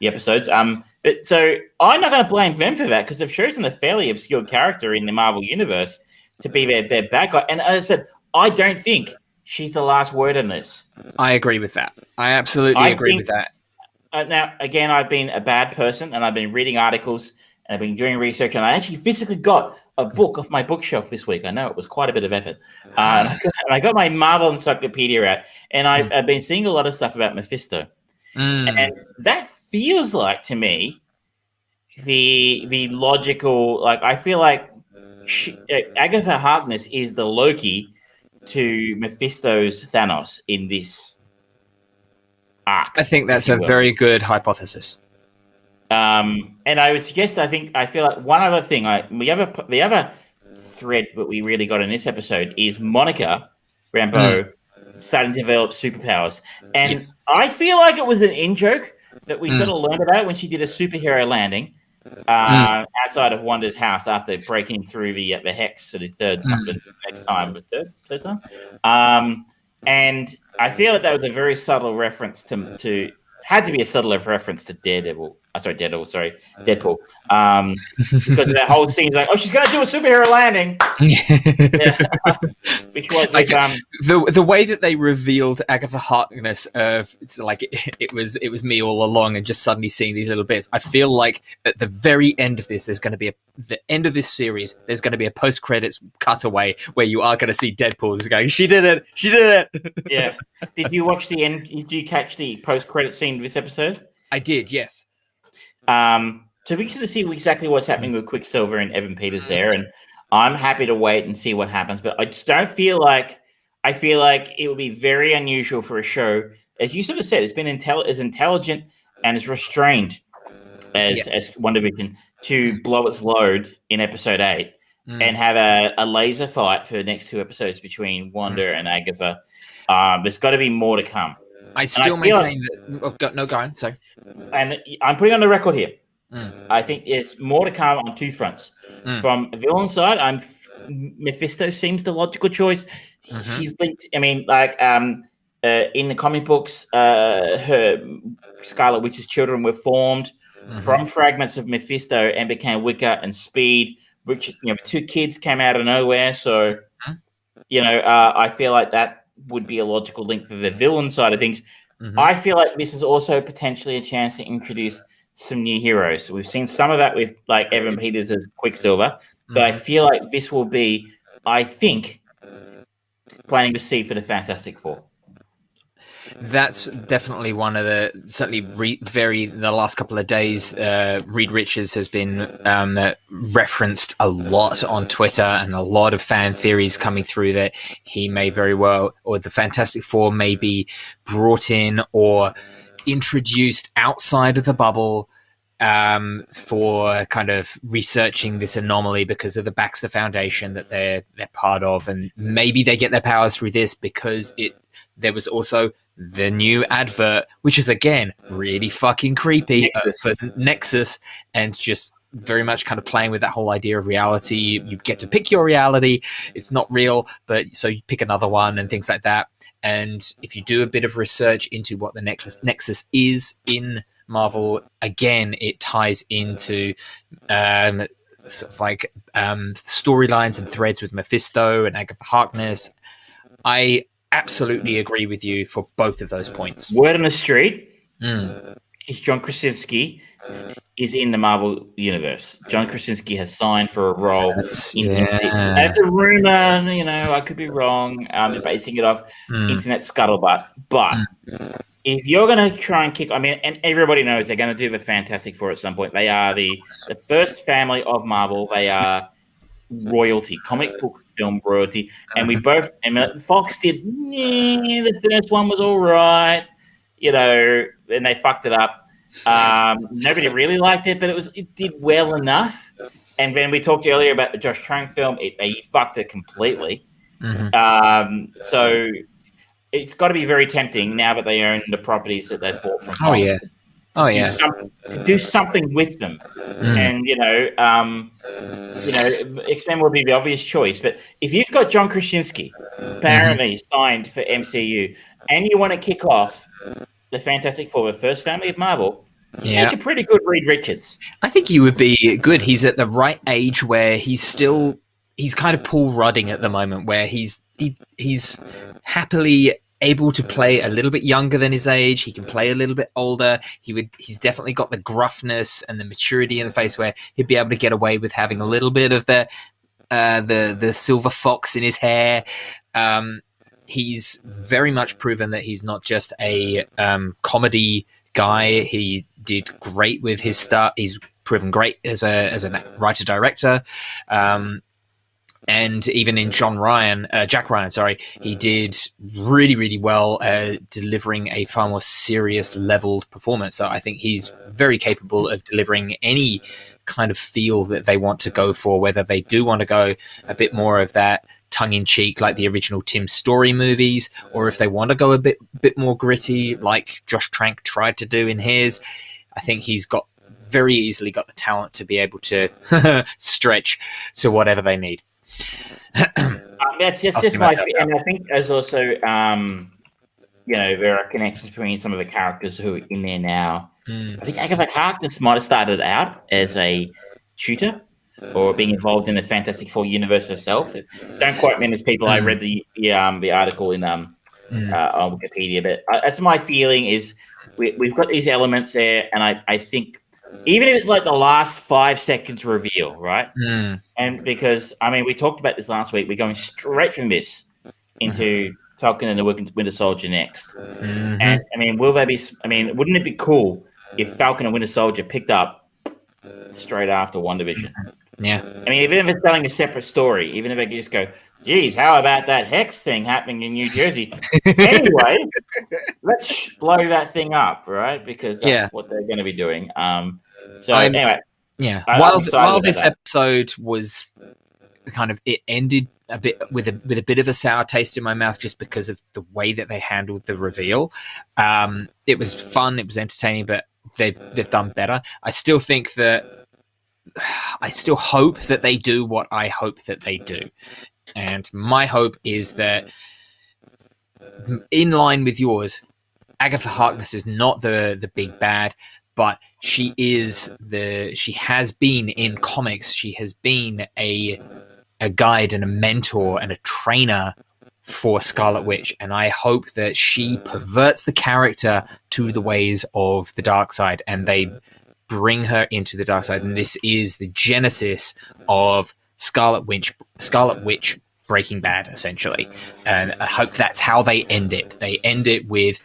episodes. But so I'm not going to blame them for that because they've chosen a fairly obscure character in the Marvel Universe to be their bad guy. And as I said, I don't think she's the last word on this. I agree with that. I absolutely agree with that. Now, again, I've been a bad person and I've been reading articles and I've been doing research and I actually physically got a book off my bookshelf this week. I know it was quite a bit of effort. And I got my Marvel Encyclopedia out and I've been seeing a lot of stuff about Mephisto. And that feels like, to me, the logical, like, I feel like Agatha Harkness is the Loki to Mephisto's Thanos in this arc. I think that's a very good hypothesis. And I would suggest, I feel like one other thing, the other thread that we really got in this episode is Monica Rambeau starting to develop superpowers. And I feel like it was an in-joke that we sort of learned about when she did a superhero landing outside of Wanda's house after breaking through the hex for the third time. And I feel that was a very subtle reference to had to be a subtle reference to Deadpool. Because that whole scene is like, oh, she's going to do a superhero landing. Which was like, the way that they revealed Agatha Harkness, it's like it was me all along, and just suddenly seeing these little bits. I feel like at the very end of this, there's going to be the end of this series. There's going to be a post-credits cutaway where you are going to see Deadpool just going, "She did it! She did it!" Yeah. Did you watch the end? Did you catch the post-credit scene of this episode? I did. Yes. So we get to see exactly what's happening with Quicksilver and Evan Peters there, and I'm happy to wait and see what happens. But I just don't feel like I feel like it would be very unusual for a show, as you sort of said, it's been as intelligent and as restrained as WandaVision to blow its load in episode 8 and have a laser fight for the next 2 episodes between Wanda and Agatha. There's got to be more to come. I still maintain that. No, go on. Sorry. And I'm putting on the record here. I think there's more to come on 2 fronts. From the villain side, Mephisto seems the logical choice. He's linked. I mean, like in the comic books, her Scarlet Witch's children were formed from fragments of Mephisto and became Wicca and Speed, which 2 kids came out of nowhere. So I feel like that would be a logical link for the villain side of things. I feel like this is also potentially a chance to introduce some new heroes. So we've seen some of that with like Evan Peters as Quicksilver, but I feel like this will be, I think, planning to see for the Fantastic Four. That's definitely one of the the last couple of days. Reed Richards has been referenced a lot on Twitter, and a lot of fan theories coming through that he may very well, or the Fantastic Four may be brought in, or introduced outside of the bubble for kind of researching this anomaly because of the Baxter Foundation that they're part of, and maybe they get their powers through this because there was also the new advert, which is again really fucking creepy for Nexus, and just very much kind of playing with that whole idea of reality. You get to pick your reality. It's not real, but so you pick another one and things like that. And if you do a bit of research into what the Nexus is in Marvel, again, it ties into sort of like storylines and threads with Mephisto and Agatha Harkness. I absolutely agree with you for both of those points. Word on the street is John Krasinski is in the Marvel universe. John Krasinski has signed for a role in MCU. That's a rumor, I could be wrong. I'm just basing it off internet scuttlebutt. But if you're going to try and and everybody knows they're going to do the Fantastic Four at some point. They are the first family of Marvel. They are royalty, comic book film royalty. And Fox did, the first one was all right, and they fucked it up. Nobody really liked it, but it did well enough. And then we talked earlier about the Josh Trank film. They fucked it completely. So it's got to be very tempting now that they own the properties that they've bought from Fox. To do something with them. And, X-Men would be the obvious choice. But if you've got John Krasinski apparently signed for MCU and you want to kick off the Fantastic Four, the first family of Marvel, make a pretty good Reed Richards. I think he would be good. He's at the right age where he's kind of Paul Rudding at the moment, where he's happily able to play a little bit younger than his age. He can play a little bit older. He's definitely got the gruffness and the maturity in the face where he'd be able to get away with having a little bit of the silver fox in his hair. He's very much proven that he's not just a comedy guy. He did great with his stuff. He's proven great as a writer-director. And even in Jack Ryan, he did really, really well delivering a far more serious leveled performance. So I think he's very capable of delivering any kind of feel that they want to go for, whether they do want to go a bit more of that tongue-in-cheek like the original Tim Story movies, or if they want to go a bit more gritty like Josh Trank tried to do in his. I think he's very easily got the talent to be able to stretch to whatever they need. That's just my thing. And I think there's also there are connections between some of the characters who are in there now. I think Agatha Harkness might have started out as a tutor or being involved in the Fantastic Four universe herself. Don't quote me on this, people. I read the article in on Wikipedia, but that's my feeling. Is we've got these elements there, and I think even if it's like the last 5 seconds reveal, right? And because we talked about this last week, we're going straight from this into Falcon and the Winter Soldier next. And will they be? Wouldn't it be cool if Falcon and Winter Soldier picked up straight after WandaVision? Yeah. Even if it's telling a separate story, even if they just go, geez, how about that Hex thing happening in New Jersey? Anyway, let's blow that thing up, right? Because that's what they're going to be doing. Anyway. Yeah. While this episode was kind of, it ended a bit with a bit of a sour taste in my mouth just because of the way that they handled the reveal. It was fun, it was entertaining, but they've done better. I still hope that they do what I hope that they do. And my hope is that, in line with yours, Agatha Harkness is not the big bad, but she has been in comics. She has been a guide and a mentor and a trainer for Scarlet Witch. And I hope that she perverts the character to the ways of the dark side and they bring her into the dark side. And this is the genesis of Scarlet Witch Breaking Bad, essentially. And I hope that's how they end it. They end it with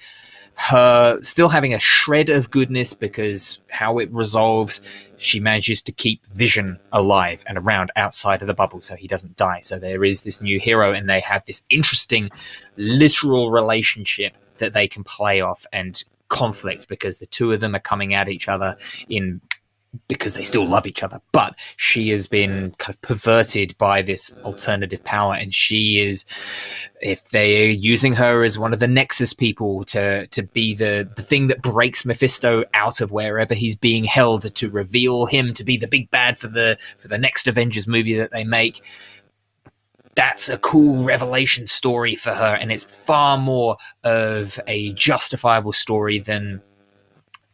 her still having a shred of goodness, because how it resolves, she manages to keep Vision alive and around outside of the bubble so he doesn't die. So there is this new hero, and they have this interesting literal relationship that they can play off and conflict because the two of them are coming at each other because they still love each other, but she has been kind of perverted by this alternative power, and she is, if they're using her as one of the Nexus people to be the thing that breaks Mephisto out of wherever he's being held, to reveal him to be the big bad for the next Avengers movie that they make. That's a cool revelation story for her, and it's far more of a justifiable story than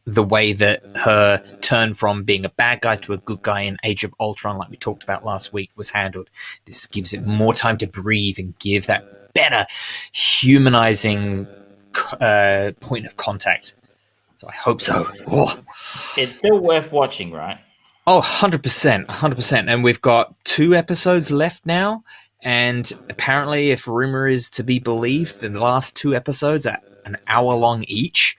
the way that her turn from being a bad guy to a good guy in Age of Ultron, like we talked about last week, was handled. This gives it more time to breathe and give that better humanizing point of contact. So I hope so. Oh. It's still worth watching, right? Oh, 100%, 100%. And we've got 2 episodes left now. And apparently, if rumor is to be believed, the last 2 episodes are an hour long each.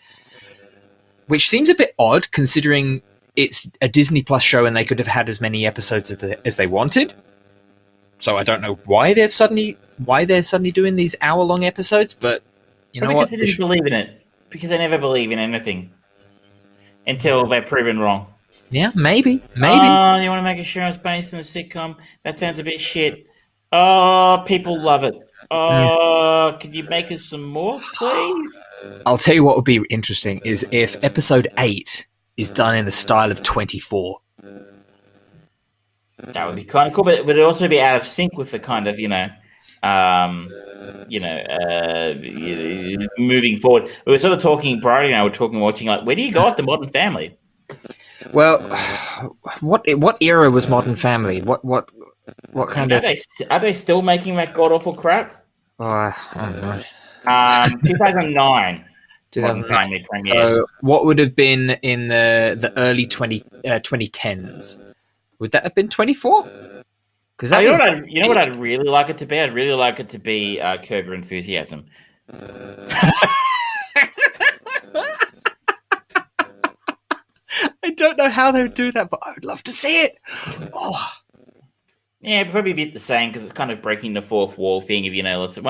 Which seems a bit odd, considering it's a Disney Plus show and they could have had as many episodes as they wanted. So I don't know why they're suddenly doing these hour-long episodes, but you know what? Because they didn't believe in it. Because they never believe in anything until they're proven wrong. Yeah, maybe. Oh, you want to make a show that's based on a sitcom? That sounds a bit shit. Oh, people love it. Oh, could you make us some more, please? I'll tell you what would be interesting is if episode 8 is done in the style of 24. That would be kind of cool, but it would also be out of sync with the kind of, moving forward. We were sort of talking, Brady and I were watching, like, where do you go after Modern Family? Well, what era was Modern Family? What kind of... Are they still making that god-awful crap? I don't know. 2009. 2009. So what would have been in the early 2010s? Would that have been 24? Because you know what I'd really like it to be? I'd really like it to be Curb Your Enthusiasm. I don't know how they would do that, but I would love to see it. Oh. Yeah, probably a bit the same because it's kind of breaking the fourth wall thing. If no, they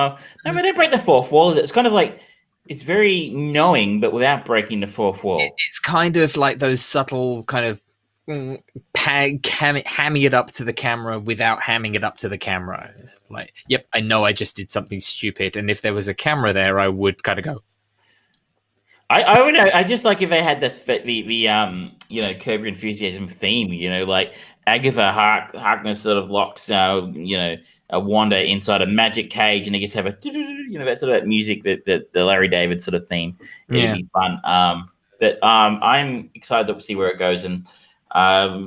don't break the fourth wall. It's kind of like it's very knowing, but without breaking the fourth wall. It's kind of like those subtle kind of hamming it up to the camera without hamming it up to the camera. It's like, yep, I know I just did something stupid, and if there was a camera there, I would kind of go. I just like if they had the Curb Your Enthusiasm theme. Like Agatha Harkness sort of locks a Wanda inside a magic cage, and they just have a that sort of music that the Larry David sort of theme. It'd be fun. But I'm excited to see where it goes, and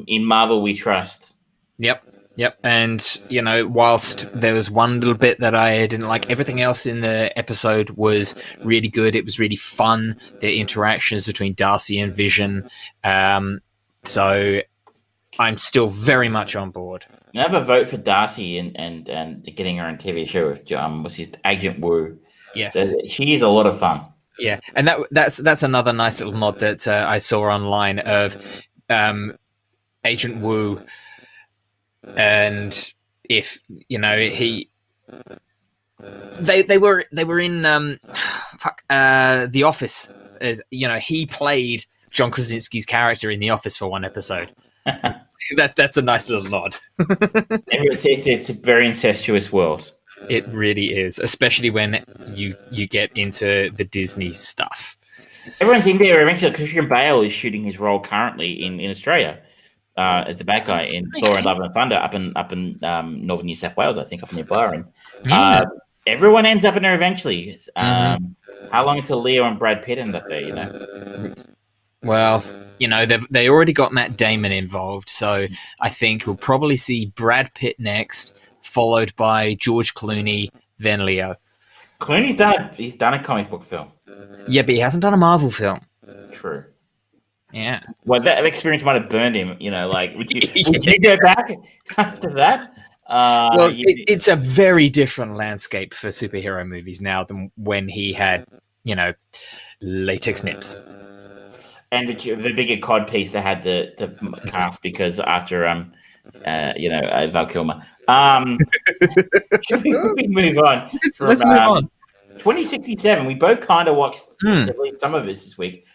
in Marvel we trust. Yep. And, whilst there was one little bit that I didn't like, everything else in the episode was really good. It was really fun. The interactions between Darcy and Vision. So I'm still very much on board. I have a vote for Darcy and getting her on TV show with what's his Agent Wu. Yes. She is a lot of fun. Yeah. And that's another nice little nod that I saw online of Agent Wu. And if they were in The Office, as he played John Krasinski's character in The Office for one episode. That's a nice little nod. It's a very incestuous world. It really is, especially when you get into the Disney stuff. Everyone's in there eventually. Christian Bale is shooting his role currently in Australia. As the bad guy in Thor and Love and Thunder up in northern New South Wales, I think, up near Byron. Everyone ends up in there eventually. How long until Leo and Brad Pitt end up there, Well, they already got Matt Damon involved, so I think we'll probably see Brad Pitt next, followed by George Clooney, then Leo. He's done a comic book film. Yeah, but he hasn't done a Marvel film. True. Yeah. Well, that experience might have burned him. Would you go back after that? It's a very different landscape for superhero movies now than when he had, latex nips. And the bigger cod piece they had to cast because after Val Kilmer. Should we move on? Let's move on. 2067. We both kind of watched at least some of this week.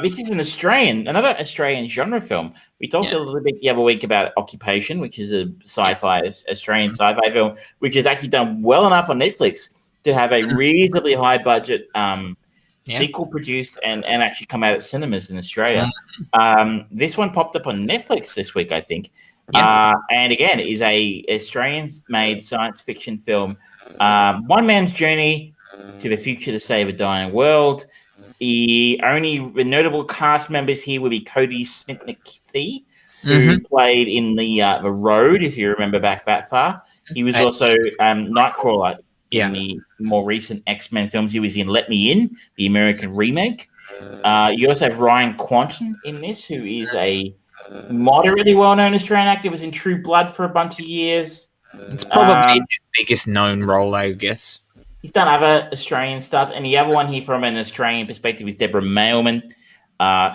This is another Australian genre film. We talked a little bit the other week about Occupation, which is a Australian sci-fi film, which has actually done well enough on Netflix to have a reasonably high budget sequel produced and actually come out at cinemas in Australia. This one popped up on Netflix this week, I think. And again, is a Australian-made science fiction film. One man's journey to the future to save a dying world. The only notable cast members here would be Cody Smith-McPhee, who played in the Road, if you remember back that far. He was also Nightcrawler in the more recent X-Men films. He was in Let Me In, the American remake. You also have Ryan Quanten in this, who is a moderately well-known Australian actor. Was in True Blood for a bunch of years. It's probably his biggest known role, I guess. He's done other Australian stuff, and the other one here from an Australian perspective is Deborah Mailman,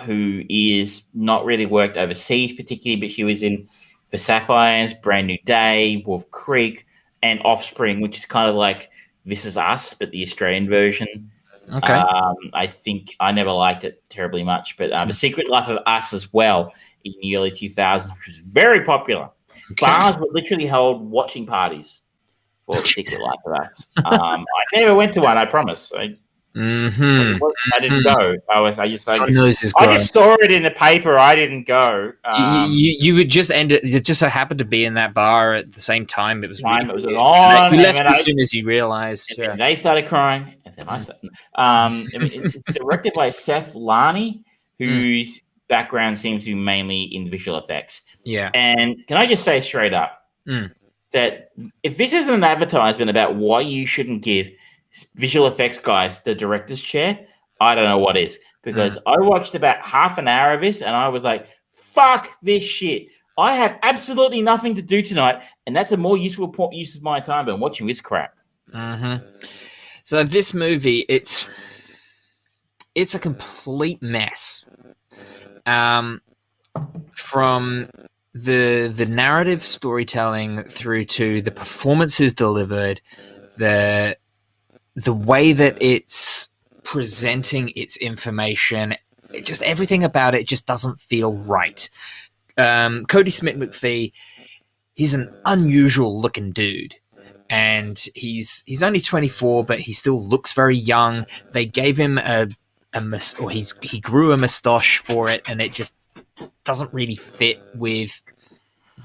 who is not really worked overseas particularly, but she was in The Sapphires, Brand New Day, Wolf Creek, and Offspring, which is kind of like This Is Us, but the Australian version. Okay. I think I never liked it terribly much, but The Secret Life of Us as well in the early 2000s, which was very popular. Okay. Bars were literally held watching parties for The Secret Life of Us. I never went to one, I promise. I didn't go. I just saw it in the paper. I didn't go. You would just end it. It just so happened to be in that bar at the same time. It was on. You left as soon as you realized. And they started crying, and then I started. It's directed by Seth Larney, whose background seems to be mainly in visual effects. Yeah. And can I just say straight up that if this isn't an advertisement about why you shouldn't give visual effects guys the director's chair, I don't know what is. Because I watched about half an hour of this and I was like, fuck this shit. I have absolutely nothing to do tonight, and that's a more useful use of my time than watching this crap. So this movie, it's a complete mess. From the narrative storytelling through to the performances delivered, the way that it's presenting its information, just everything about it just doesn't feel right. Cody Smith-McPhee, he's an unusual looking dude, and he's only 24, but he still looks very young. They gave him he grew a mustache for it, and it just doesn't really fit with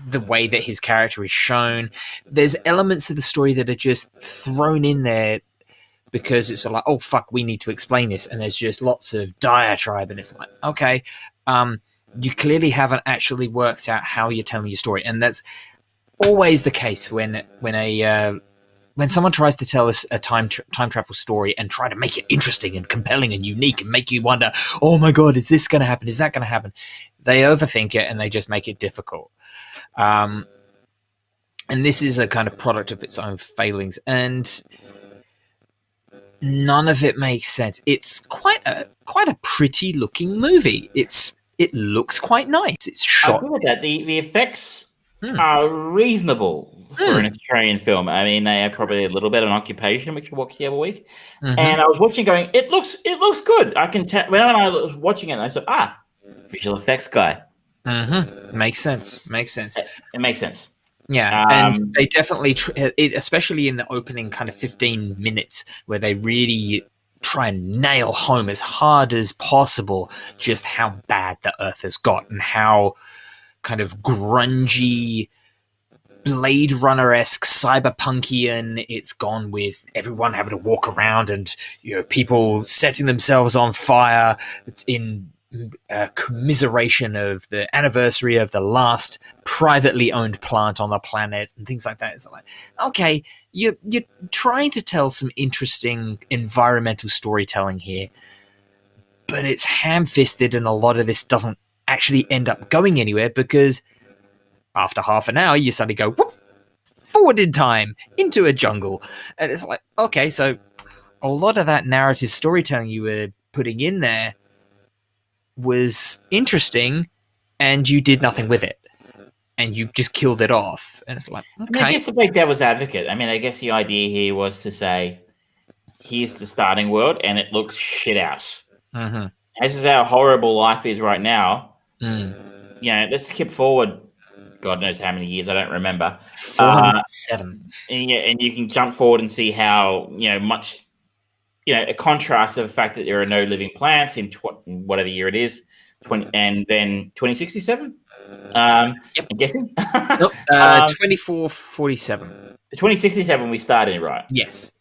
the way that his character is shown. There's elements of the story that are just thrown in there because it's like, oh fuck, we need to explain this, and there's just lots of diatribe, and it's like, okay, you clearly haven't actually worked out how you're telling your story, and that's always the case when someone tries to tell us a time travel story and try to make it interesting and compelling and unique and make you wonder, oh my god, is this going to happen? Is that going to happen? They overthink it and they just make it difficult. And this is a kind of product of its own failings, and none of it makes sense. It's quite a pretty looking movie. It looks quite nice. It's shot. I agree with that. The effects are reasonable for an Australian film. I mean, they are probably a little bit of an Occupation, which we watched the other week. And I was watching, going, it looks good. I can tell. When I was watching it, I thought, visual effects guy. Makes sense. It makes sense. Yeah, and they definitely, especially in the opening kind of 15 minutes, where they really try and nail home as hard as possible just how bad the Earth has got and how kind of grungy, Blade Runner-esque, cyberpunkian it's gone, with everyone having to walk around and people setting themselves on fire. It's in commiseration of the anniversary of the last privately owned plant on the planet and things like that. It's like, okay, you're trying to tell some interesting environmental storytelling here, but it's ham-fisted, and a lot of this doesn't actually end up going anywhere, because after half an hour you suddenly go whoop, forward in time into a jungle, and it's like, okay, so a lot of that narrative storytelling you were putting in there was interesting, and you did nothing with it, and you just killed it off. And it's like, okay. I guess to play devil's advocate, I guess the idea here was to say, here's the starting world, and it looks shit house. as is how horrible life is right now, Mm. let's skip forward. God knows how many years, I don't remember. 407. And you can jump forward and see how much a contrast of the fact that there are no living plants in whatever year it is, and then 2067. Yep. I'm guessing. Nope. 2447. 2067 we started, right? Yes.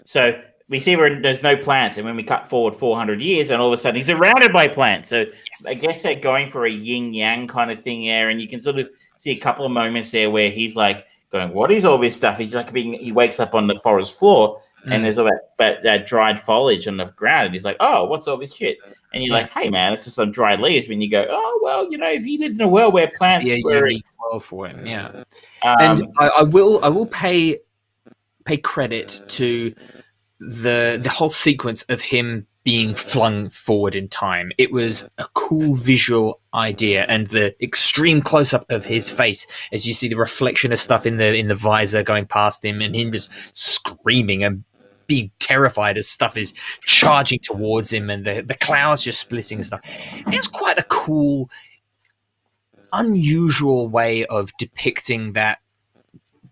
So we see where there's no plants, and when we cut forward 400 years, and all of a sudden he's surrounded by plants. So Yes. I guess they're going for a yin yang kind of thing there, and you can sort of see a couple of moments there where he's like going, "What is all this stuff?" He's like he wakes up on the forest floor, and there's all that dried foliage on the ground, and he's like, "Oh, what's all this shit?" And you're like, "Hey, man, it's just some dried leaves." When you go, "Oh, well, if he lived in a world where plants were unique world for him, and I will pay credit to the whole sequence of him being flung forward in time. It was a cool visual idea, and the extreme close up of his face as you see the reflection of stuff in the visor going past him, and him just screaming and being terrified as stuff is charging towards him, and the clouds just splitting and stuff. It was quite a cool, unusual way of depicting that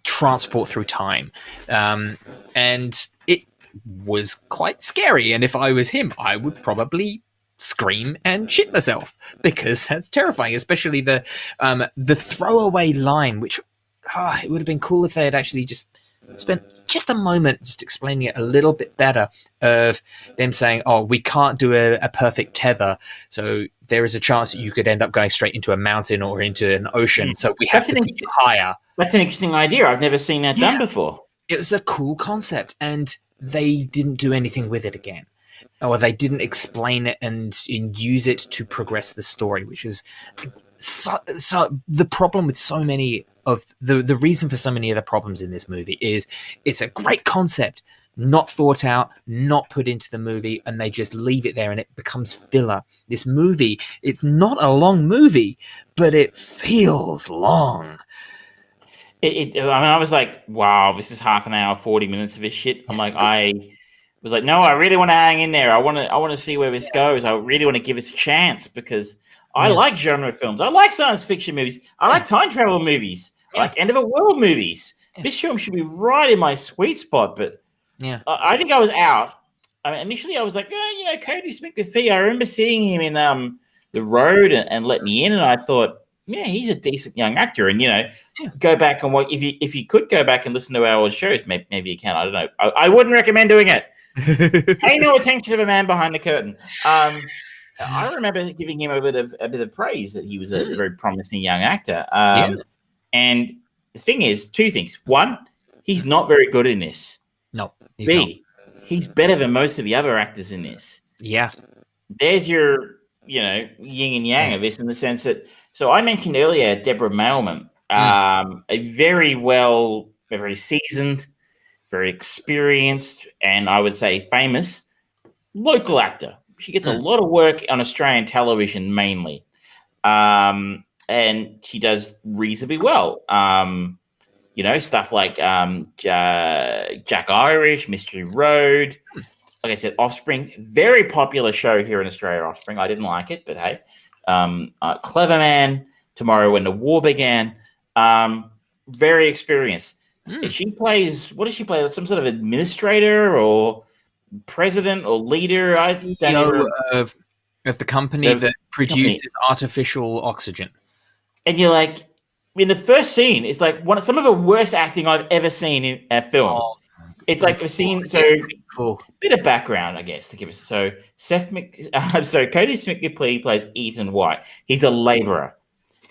transport through time, and it was quite scary. And if I was him, I would probably scream and shit myself, because that's terrifying, especially the throwaway line, which it would have been cool if they had actually just spent just a moment just explaining it a little bit better, of them saying, "Oh, we can't do a perfect tether, so there is a chance that you could end up going straight into a mountain or into an ocean, so we have to put you higher." That's an interesting idea. I've never seen that done before. It was a cool concept, and they didn't do anything with it again, or they didn't explain it and use it to progress the story, which is so the problem with so many of the reason for so many of the problems in this movie is it's a great concept, not thought out, not put into the movie, and they just leave it there and it becomes filler. This movie, it's not a long movie, but it feels long. I was like, wow, this is half an hour, 40 minutes of this shit. I'm like, I was like, no, I really want to hang in there. I want to see where this goes. I really want to give this a chance, because I like genre films. I like science fiction movies. I like time travel movies. I like end of a world movies. This film should be right in my sweet spot, but I think I was out. I mean, initially I was like, Cody Smith-McPhee. I remember seeing him in The Road and Let Me In, and I thought, yeah, he's a decent young actor. And go back and watch. If you could go back and listen to our old shows, maybe you can. I don't know. I wouldn't recommend doing it. Pay no attention to the man behind the curtain. I remember giving him a bit of praise that he was a very promising young actor. And the thing is, two things. One, he's not very good in this. No, he's not. He's better than most of the other actors in this. Yeah. There's your, yin and yang of this, in the sense that, so I mentioned earlier Deborah Mailman, a very seasoned, very experienced, and I would say famous local actor. She gets a lot of work on Australian television mainly. And she does reasonably well. Stuff like Jack Irish, Mystery Road. Like I said, Offspring, very popular show here in Australia, Offspring. I didn't like it, but hey. Clever Man, Tomorrow When the War Began. Very experienced. She plays, what does she play? Some sort of administrator or president or leader? CEO of the company that produces artificial oxygen. And you're like, in the first scene, it's like some of the worst acting I've ever seen in a film. Oh, it's like a scene. So, bit of background, I guess, to give us. So, Cody Smith-McPhee plays Ethan White. He's a laborer.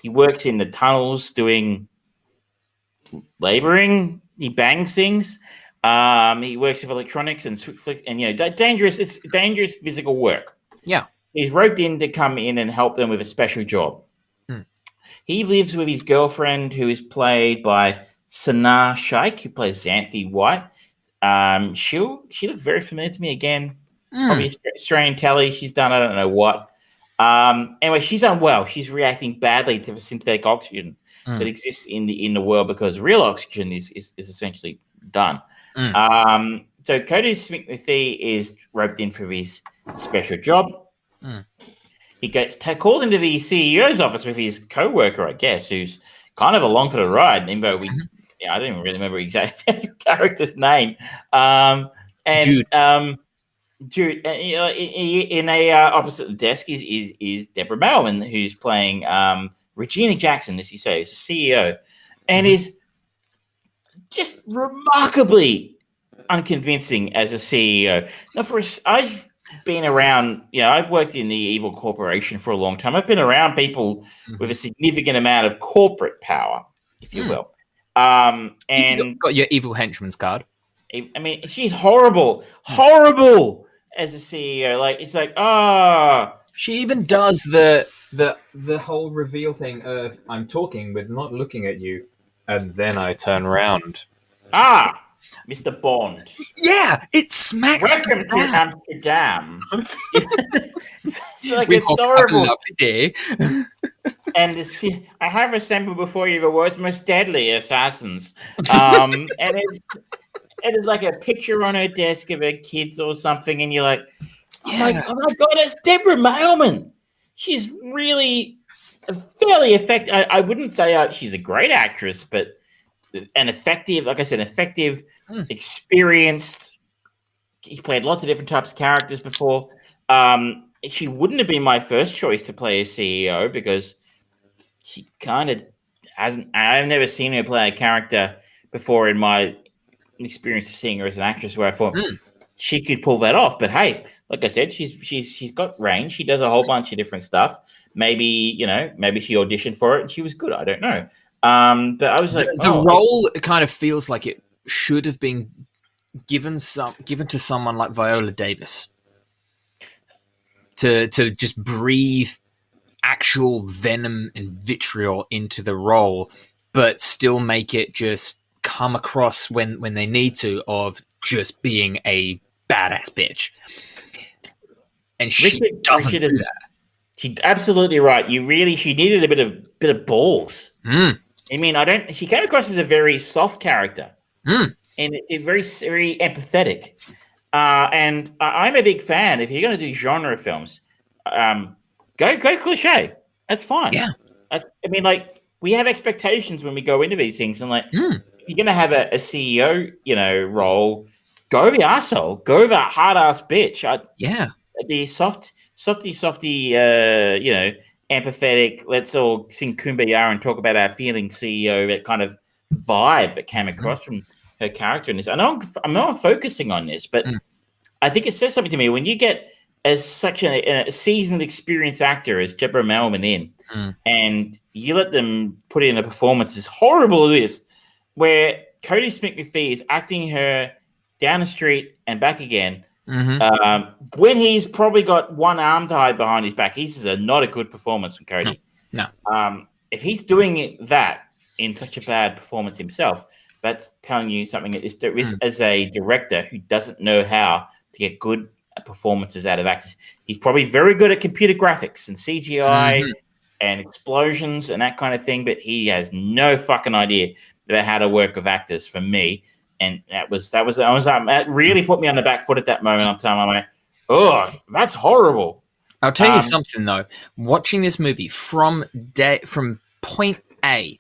He works in the tunnels doing laboring. He bangs things. He works with electronics and dangerous. It's dangerous physical work. Yeah, he's roped in to come in and help them with a special job. He lives with his girlfriend, who is played by Sanaa Shaikh, who plays Xanthi White. She looked very familiar to me again. Probably Australian telly. She's done I don't know what. Anyway, she's unwell. She's reacting badly to the synthetic oxygen that exists in the world, because real oxygen is essentially done. So Cody Smith-McPhee is roped in for his special job. He gets called into the CEO's office with his co-worker, I guess, who's kind of along for the ride. Even though I don't even really remember exactly the character's name. Jude. Jude, in a opposite the desk is Deborah Mailman, who's playing Regina Jackson, as you say, is the CEO, and is just remarkably unconvincing as a CEO. Now, I've been around, I've worked in the evil corporation for a long time. I've been around people with a significant amount of corporate power, if you will. And you've got your evil henchman's card. I mean, she's horrible as a CEO. Like, it's like, she even does the whole reveal thing of I'm talking but not looking at you, and then I turn around. Mr. Bond. Yeah, it smacks. Welcome to Amsterdam. We it's horrible. A lovely day. And I have assembled before you the world's most deadly assassins. And it's like a picture on her desk of her kids or something, and you're like, oh my God, it's Deborah Mailman. She's really fairly effective. I wouldn't say she's a great actress, but an effective, like I said, experienced. He played lots of different types of characters before. She wouldn't have been my first choice to play a CEO because she kind of hasn't. I've never seen her play a character before in my experience of seeing her as an actress where I thought she could pull that off. But hey, like I said, she's got range. She does a whole bunch of different stuff. Maybe she auditioned for it and she was good. I don't know. But I was like, the role kind of feels like it should have been given to someone like Viola Davis to just breathe actual venom and vitriol into the role, but still make it just come across when they need to of just being a badass bitch. And she doesn't do that. She's absolutely right. She needed a bit of balls. I mean, she came across as a very soft character, and it's very, very empathetic. And I'm a big fan. If you're going to do genre films, go cliche. That's fine. Yeah. I mean, like, we have expectations when we go into these things, and like, if you're going to have a CEO, role, go the arsehole, go the hard ass bitch. The softy, empathetic, let's all sing Kumbaya and talk about our feelings CEO, that kind of vibe that came across from her character in this. I know I'm not focusing on this, but I think it says something to me when you get such a seasoned, experienced actor as Deborah Mailman in, and you let them put in a performance as horrible as this, where Cody Smith-McPhee is acting her down the street and back again, when he's probably got one arm tied behind his back. This is not a good performance from Cody. No. If he's doing that in such a bad performance himself, that's telling you something that this as a director who doesn't know how to get good performances out of actors. He's probably very good at computer graphics and CGI and explosions and that kind of thing, but he has no fucking idea about how to work with actors for me. And that really put me on the back foot at that moment. I'm like, oh, that's horrible. I'll tell you something though. Watching this movie from point A,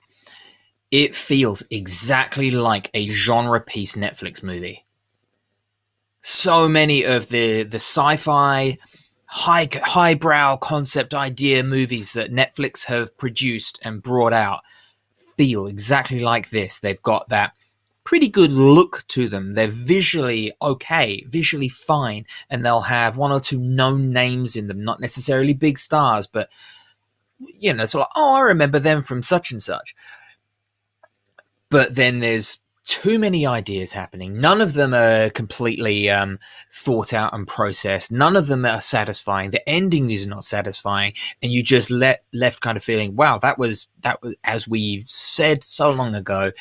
it feels exactly like a genre piece Netflix movie. So many of the sci-fi, highbrow concept idea movies that Netflix have produced and brought out feel exactly like this. They've got that pretty good look to them. They're visually okay, visually fine, and they'll have one or two known names in them, not necessarily big stars, but sort of, I remember them from such and such. But then there's too many ideas happening. None of them are completely thought out and processed. None of them are satisfying. The ending is not satisfying, and you just left kind of feeling, wow, that was as we said so long ago.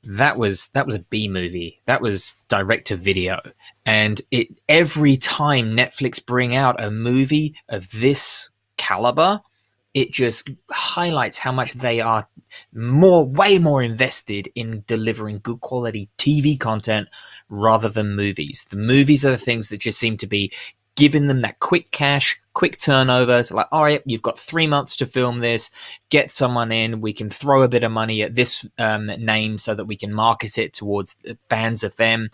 That was a B movie. That was direct to video. And every time Netflix bring out a movie of this caliber, it just highlights how much they are way more invested in delivering good quality TV content rather than movies. The movies are the things that just seem to be giving them that quick cash, quick turnover. It's like, all right, you've got 3 months to film this. Get someone in. We can throw a bit of money at this name so that we can market it towards fans of them.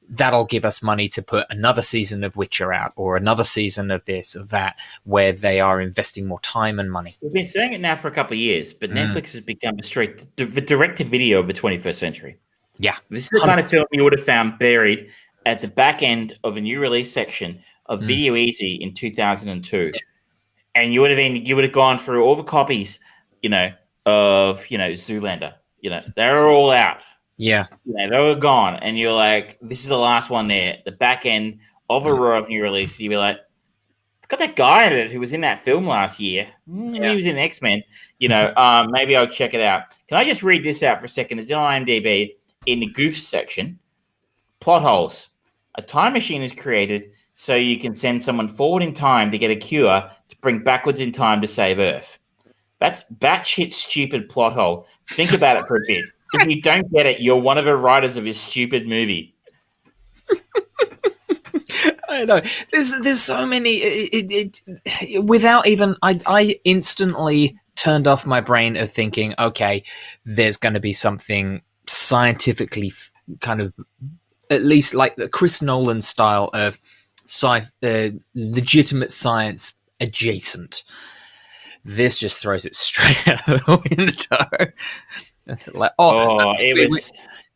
That'll give us money to put another season of Witcher out, or another season of this or that, where they are investing more time and money. We've been saying it now for a couple of years, but Netflix has become the direct-to-video of the 21st century. Yeah. This is the kind of film you would have found buried at the back end of a new release section of Video Easy in 2002. Yeah. And you would have gone through all the copies, of Zoolander. They were all out. Yeah. They were gone. And you're like, this is the last one there. The back end of a row of new release. You'd be like, it's got that guy in it who was in that film last year. He was in X-Men. Maybe I'll check it out. Can I just read this out for a second? It's on IMDb in the Goofs section. Plot holes. A time machine is created so you can send someone forward in time to get a cure to bring backwards in time to save Earth. That's batshit stupid plot hole. Think about it for a bit. If you don't get it, you're one of the writers of this stupid movie. I know. There's so many. Without even, I instantly turned off my brain of thinking, okay, there's going to be something scientifically kind of, at least like the Chris Nolan style of legitimate science adjacent. This just throws it straight out of the window. It's like, it was.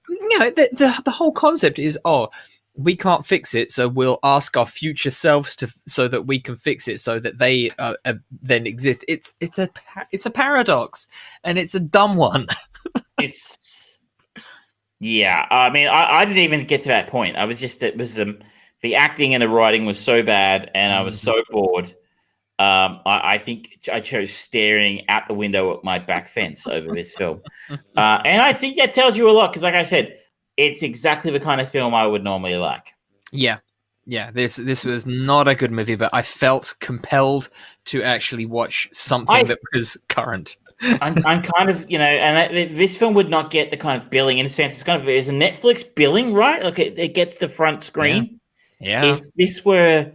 The whole concept is, we can't fix it, so we'll ask our future selves so that we can fix it, so that they then exist. It's a paradox, and it's a dumb one. Yeah. I mean, I didn't even get to that point. I was just the acting and the writing was so bad, and I was so bored. I think I chose staring out the window at my back fence over this film. And I think that tells you a lot, because like I said, it's exactly the kind of film I would normally like. Yeah. Yeah, this was not a good movie, but I felt compelled to actually watch something that was current. I'm kind of, and this film would not get the kind of billing, in a sense. It's kind of, there's a Netflix billing, right? Like it gets the front screen. Yeah. If this were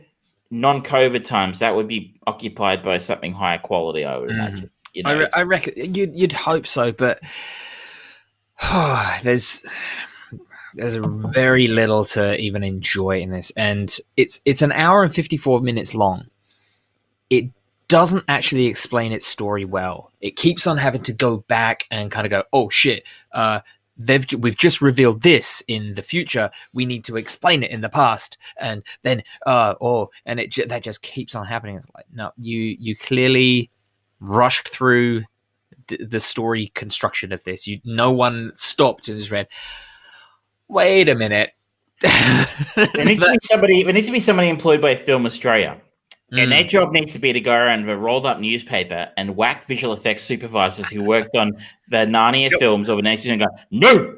non-COVID times, that would be occupied by something higher quality, I would imagine. I reckon you'd hope so, but there's very little to even enjoy in this, and it's an hour and 54 minutes long. It doesn't actually explain its story well. It keeps on having to go back and kind of go, oh shit, we've just revealed this in the future. We need to explain it in the past, and then that just keeps on happening. It's like, no, you clearly rushed through the story construction of this. No one stopped and just read, wait a minute. There needs to be somebody employed by Film Australia. And their job needs to be to go around with a rolled up newspaper and whack visual effects supervisors who worked on the Narnia films over the and go, no,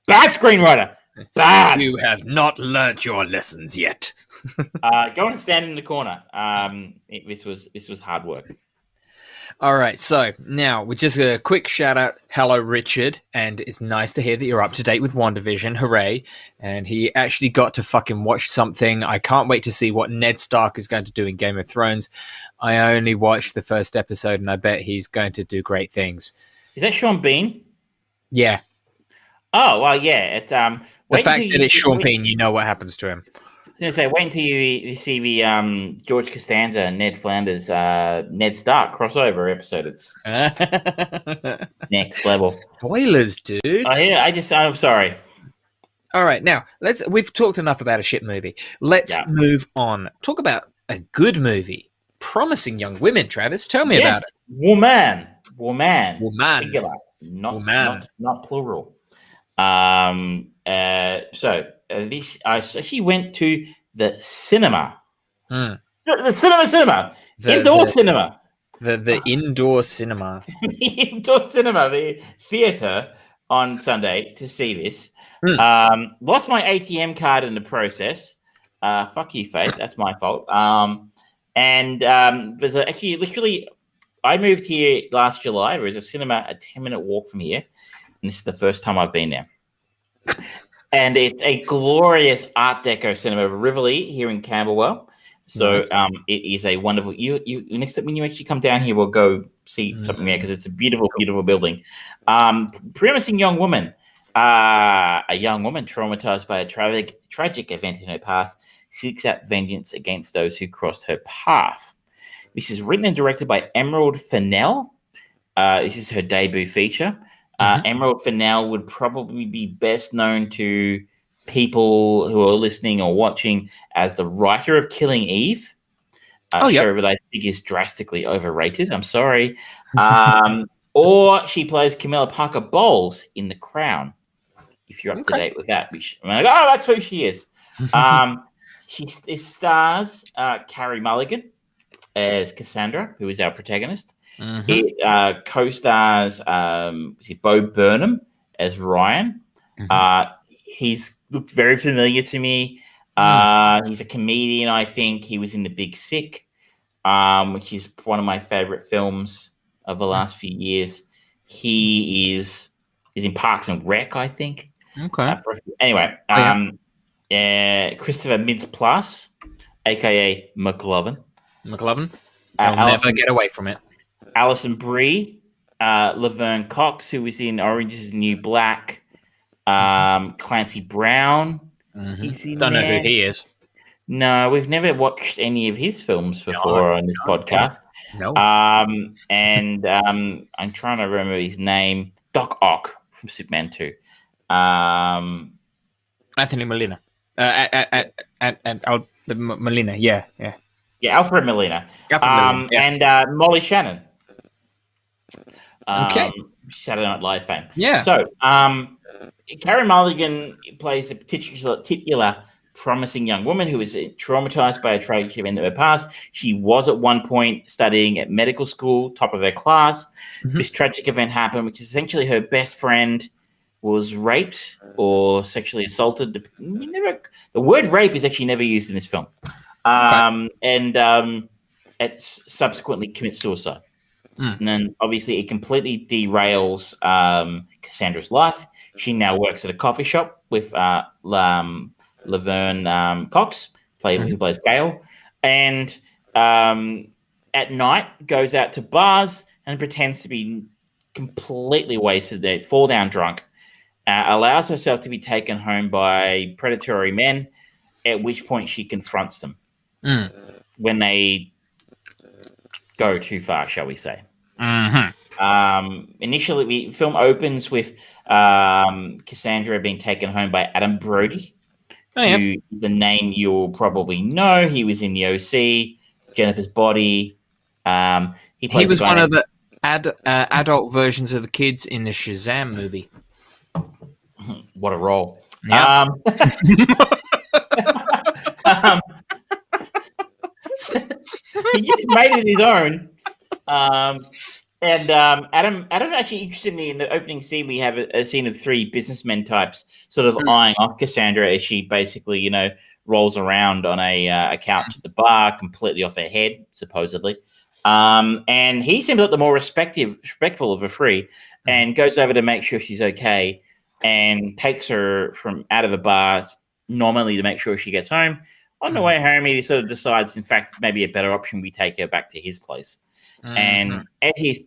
bad screenwriter, bad. You have not learnt your lessons yet. Go and stand in the corner. This was hard work. All right, so now with just a quick shout out, hello Richard, and it's nice to hear that you're up to date with WandaVision, hooray! And he actually got to fucking watch something. I can't wait to see what Ned Stark is going to do in Game of Thrones. I only watched the first episode, and I bet he's going to do great things. Is that Sean Bean? Yeah. Oh well, yeah. The fact that it's Sean Bean, you know what happens to him. I was going to say, wait until you see the George Costanza and Ned Flanders, Ned Stark crossover episode. It's next level. Spoilers, dude. Oh, yeah, I'm sorry. All right, now we've talked enough about a shit movie. Let's move on. Talk about a good movie. Promising Young Women, Travis. Tell me about it. Woman. Singular. Not plural. This I actually went to the cinema. The cinema. Indoor cinema. The indoor cinema. Indoor cinema, the theater on Sunday to see this. Lost my ATM card in the process. Fuck you, Faith. That's my fault. There's actually literally, I moved here last July. There is a cinema a 10-minute walk from here. And this is the first time I've been there. And it's a glorious Art Deco cinema, Rivoli here in Camberwell. So Nice. it is a wonderful. You next time when you actually come down here, we'll go see something there because it's a beautiful, beautiful building. Promising young woman, a young woman traumatized by a tragic event in her past, seeks out vengeance against those who crossed her path. This is written and directed by Emerald Fennell. This is her debut feature. Emerald Fennell would probably be best known to people who are listening or watching as the writer of Killing Eve, show that I think is drastically overrated. I'm sorry. Or she plays Camilla Parker Bowles in The Crown. If you're up to date with that, I'm like, oh, that's who she is. She stars Carey Mulligan as Cassandra, who is our protagonist. It co-stars Bo Burnham as Ryan. He's looked very familiar to me. He's a comedian, I think. He was in The Big Sick, which is one of my favorite films of the last few years. He is in Parks and Rec, I think. Anyway, Christopher Mintz-Plasse, aka McLovin. I'll never get away from it. Alison Brie, Laverne Cox, who was in Orange is the New Black, Clancy Brown. Don't know who he is. No, we've never watched any of his films before on this podcast. No. And I'm trying to remember his name. Doc Ock from Superman 2. Anthony Molina. Molina, yeah. Yeah, Alfred Molina. Yes. And Molly Shannon. Saturday Night Live fame. Yeah. So, Carey Mulligan plays a titular promising young woman who is traumatized by a tragic event in her past. She was at one point studying at medical school, top of her class. This tragic event happened, which is essentially her best friend was raped or sexually assaulted. The word rape is actually never used in this film. And it subsequently commits suicide. And then obviously it completely derails Cassandra's life. She now works at a coffee shop with Laverne Cox, who plays Gail, and at night goes out to bars and pretends to be completely wasted there, fall down drunk, allows herself to be taken home by predatory men, at which point she confronts them when they go too far, shall we say. Initially, the film opens with Cassandra being taken home by Adam Brody, who is a name you'll probably know. He was in The OC, Jennifer's Body. He was one of the adult versions of the kids in the Shazam movie. What a role. Yeah. He just made it his own. Adam actually, interestingly, in the opening scene, we have a scene of three businessmen types sort of eyeing off Cassandra as she basically, rolls around on a couch at the bar, completely off her head, supposedly. And he seems like the more respectful of the three, and goes over to make sure she's okay, and takes her from out of the bar, normally to make sure she gets home. On the way home, he sort of decides, in fact, maybe a better option, we take her back to his place. And as he's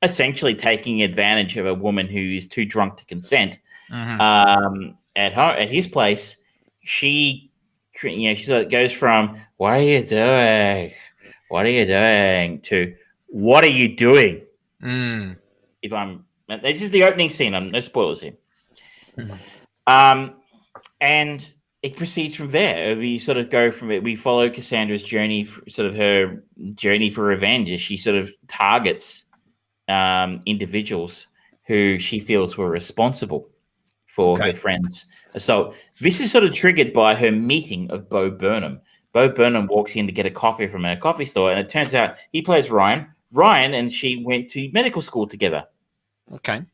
essentially taking advantage of a woman who is too drunk to consent at his place, she sort of goes from "What are you doing? What are you doing?" to "What are you doing?" This is the opening scene. No spoilers here. And it proceeds from there. We sort of go from it. We follow Cassandra's journey, sort of her journey for revenge, as she sort of targets individuals who she feels were responsible for her friend's assault. This is sort of triggered by her meeting of Bo Burnham. Bo Burnham walks in to get a coffee from her coffee store, and it turns out he plays Ryan. Ryan and she went to medical school together. Okay.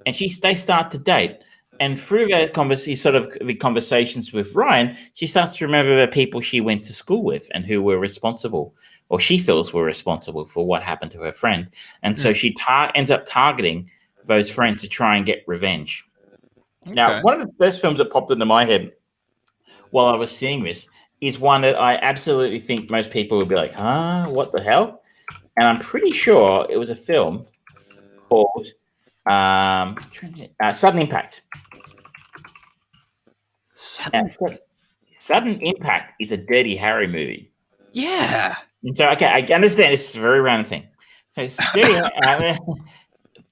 And they start to date. And through that conversations with Ryan, she starts to remember the people she went to school with and who were responsible, or she feels were responsible for what happened to her friend. And so she ends up targeting those friends to try and get revenge. Okay. Now, one of the first films that popped into my head while I was seeing this is one that I absolutely think most people would be like, huh, what the hell? And I'm pretty sure it was a film called Sudden Impact. Sudden Impact is a Dirty Harry movie. Yeah. And so, okay, I understand this is a very random thing. So,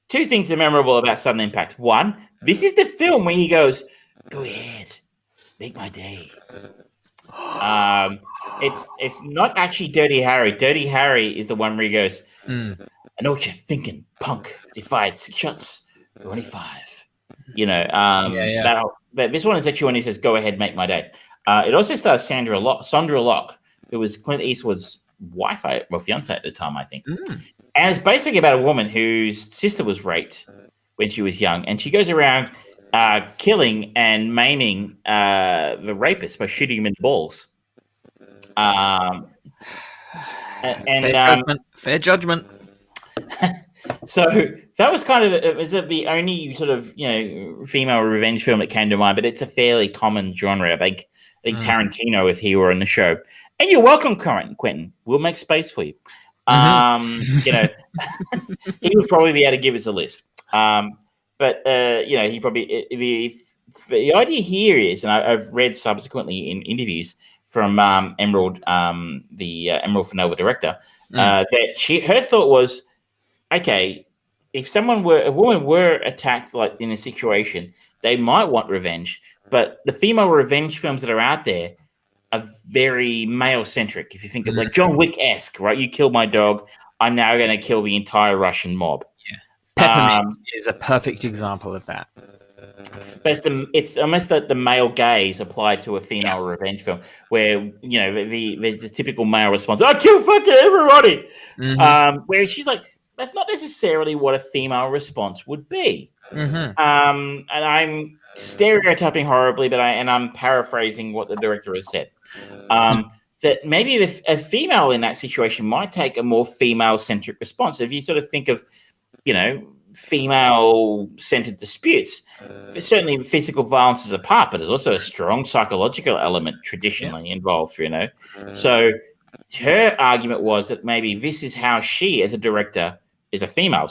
two things are memorable about Sudden Impact. One, this is the film where he goes, "Go ahead, make my day." It's not actually Dirty Harry. Dirty Harry is the one where he goes, "I know what you're thinking, punk. If fired 6 shots, you're only 5." You know, but this one is actually when he says, "Go ahead, make my day." It also stars Sandra Locke, who was Clint Eastwood's wife, fiance at the time, I think. And it's basically about a woman whose sister was raped when she was young, and she goes around killing and maiming the rapist by shooting him in the balls. Fair judgment. So that was kind of the only sort of female revenge film that came to mind, but it's a fairly common genre. I think Tarantino, if he were on the show, and you're welcome, Quentin. We'll make space for you. He would probably be able to give us a list. But he probably the idea here is, and I've read subsequently in interviews from Emerald, the Emerald Fennell director, that her thought was, okay, if a woman were attacked like in a situation, they might want revenge, but the female revenge films that are out there are very male centric. If you think of like John Wick-esque, right? You killed my dog, I'm now going to kill the entire Russian mob. Yeah, Peppermint is a perfect example of that. But it's almost the male gaze applied to a female revenge film, where the typical male response, "I kill fucking everybody," where she's like, that's not necessarily what a female response would be. And I'm stereotyping horribly, but I'm paraphrasing what the director has said. That maybe a female in that situation might take a more female-centric response. If you sort of think of, female-centered disputes, certainly physical violence is a part, but there's also a strong psychological element traditionally involved, So her argument was that maybe this is how she, as a director, is a female,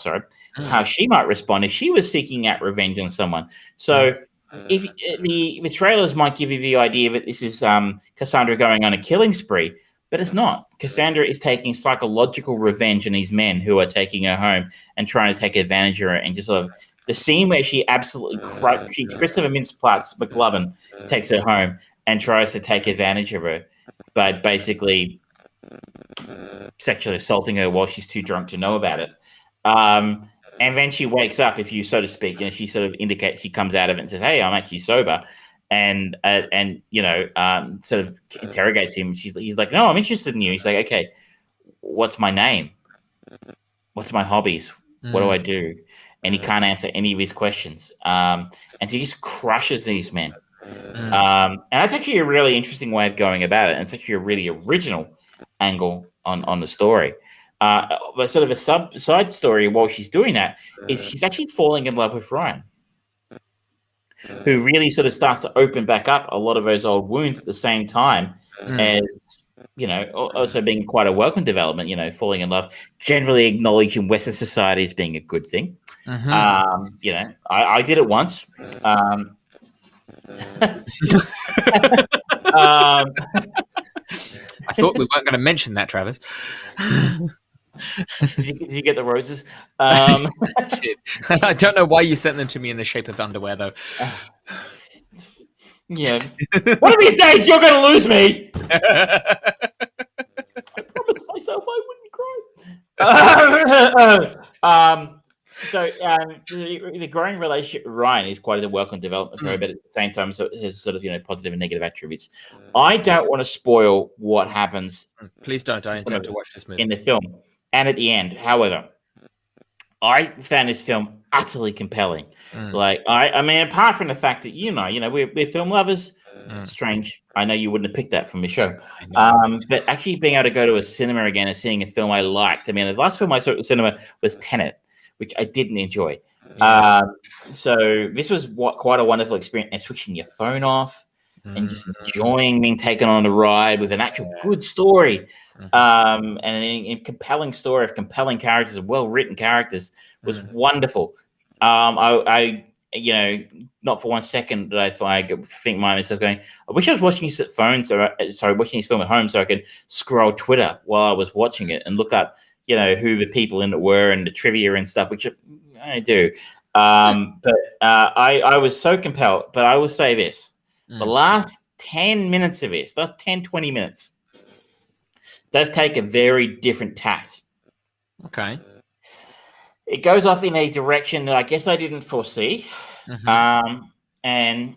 how she might respond if she was seeking out revenge on someone. So if the trailers might give you the idea that this is Cassandra going on a killing spree, but it's not. Cassandra is taking psychological revenge on these men who are taking her home and trying to take advantage of her, and just sort of the scene where she absolutely Christopher McLovin takes her home and tries to take advantage of her by basically sexually assaulting her while she's too drunk to know about it. And then she wakes up, if you so to speak, and she sort of indicates, she comes out of it and says, "Hey, I'm actually sober," and sort of interrogates him. He's like, "No, I'm interested in you." He's like, "Okay, what's my name? What's my hobbies? What do I do?" And he can't answer any of his questions. And he just crushes these men. And that's actually a really interesting way of going about it. And it's actually a really original angle on the story. But sort of a side story while she's doing that is she's actually falling in love with Ryan, who really sort of starts to open back up a lot of those old wounds at the same time as, also being quite a welcome development, falling in love, generally acknowledged in Western society as being a good thing. I did it once. I thought we weren't going to mention that, Travis. Did you get the roses? I did. I don't know why you sent them to me in the shape of underwear, though. Yeah. One of these days, you're going to lose me. I promised myself I wouldn't cry. So the growing relationship with Ryan is quite a welcome development for her, but at the same time, so it has sort of positive and negative attributes. I don't want to spoil what happens. Please don't. I intend to watch this movie in the film and at the end. However, I found this film utterly compelling. Like I mean, apart from the fact that we're film lovers. Strange. I know you wouldn't have picked that from the show. But actually being able to go to a cinema again and seeing a film I liked. I mean, the last film I saw at the cinema was Tenet, which I didn't enjoy. So this was quite a wonderful experience. And switching your phone off, and just enjoying being taken on a ride with an actual good story, and a compelling story of compelling characters and well-written characters was wonderful. I not for 1 second did I think myself going, I wish I was watching this at phone, watching this film at home so I could scroll Twitter while I was watching it and look up, who the people in it were and the trivia and stuff, which I do. But I was so compelled. But I will say this. The last 10 minutes of this, last 10, 20 minutes, does take a very different tact. Okay. It goes off in a direction that I guess I didn't foresee. And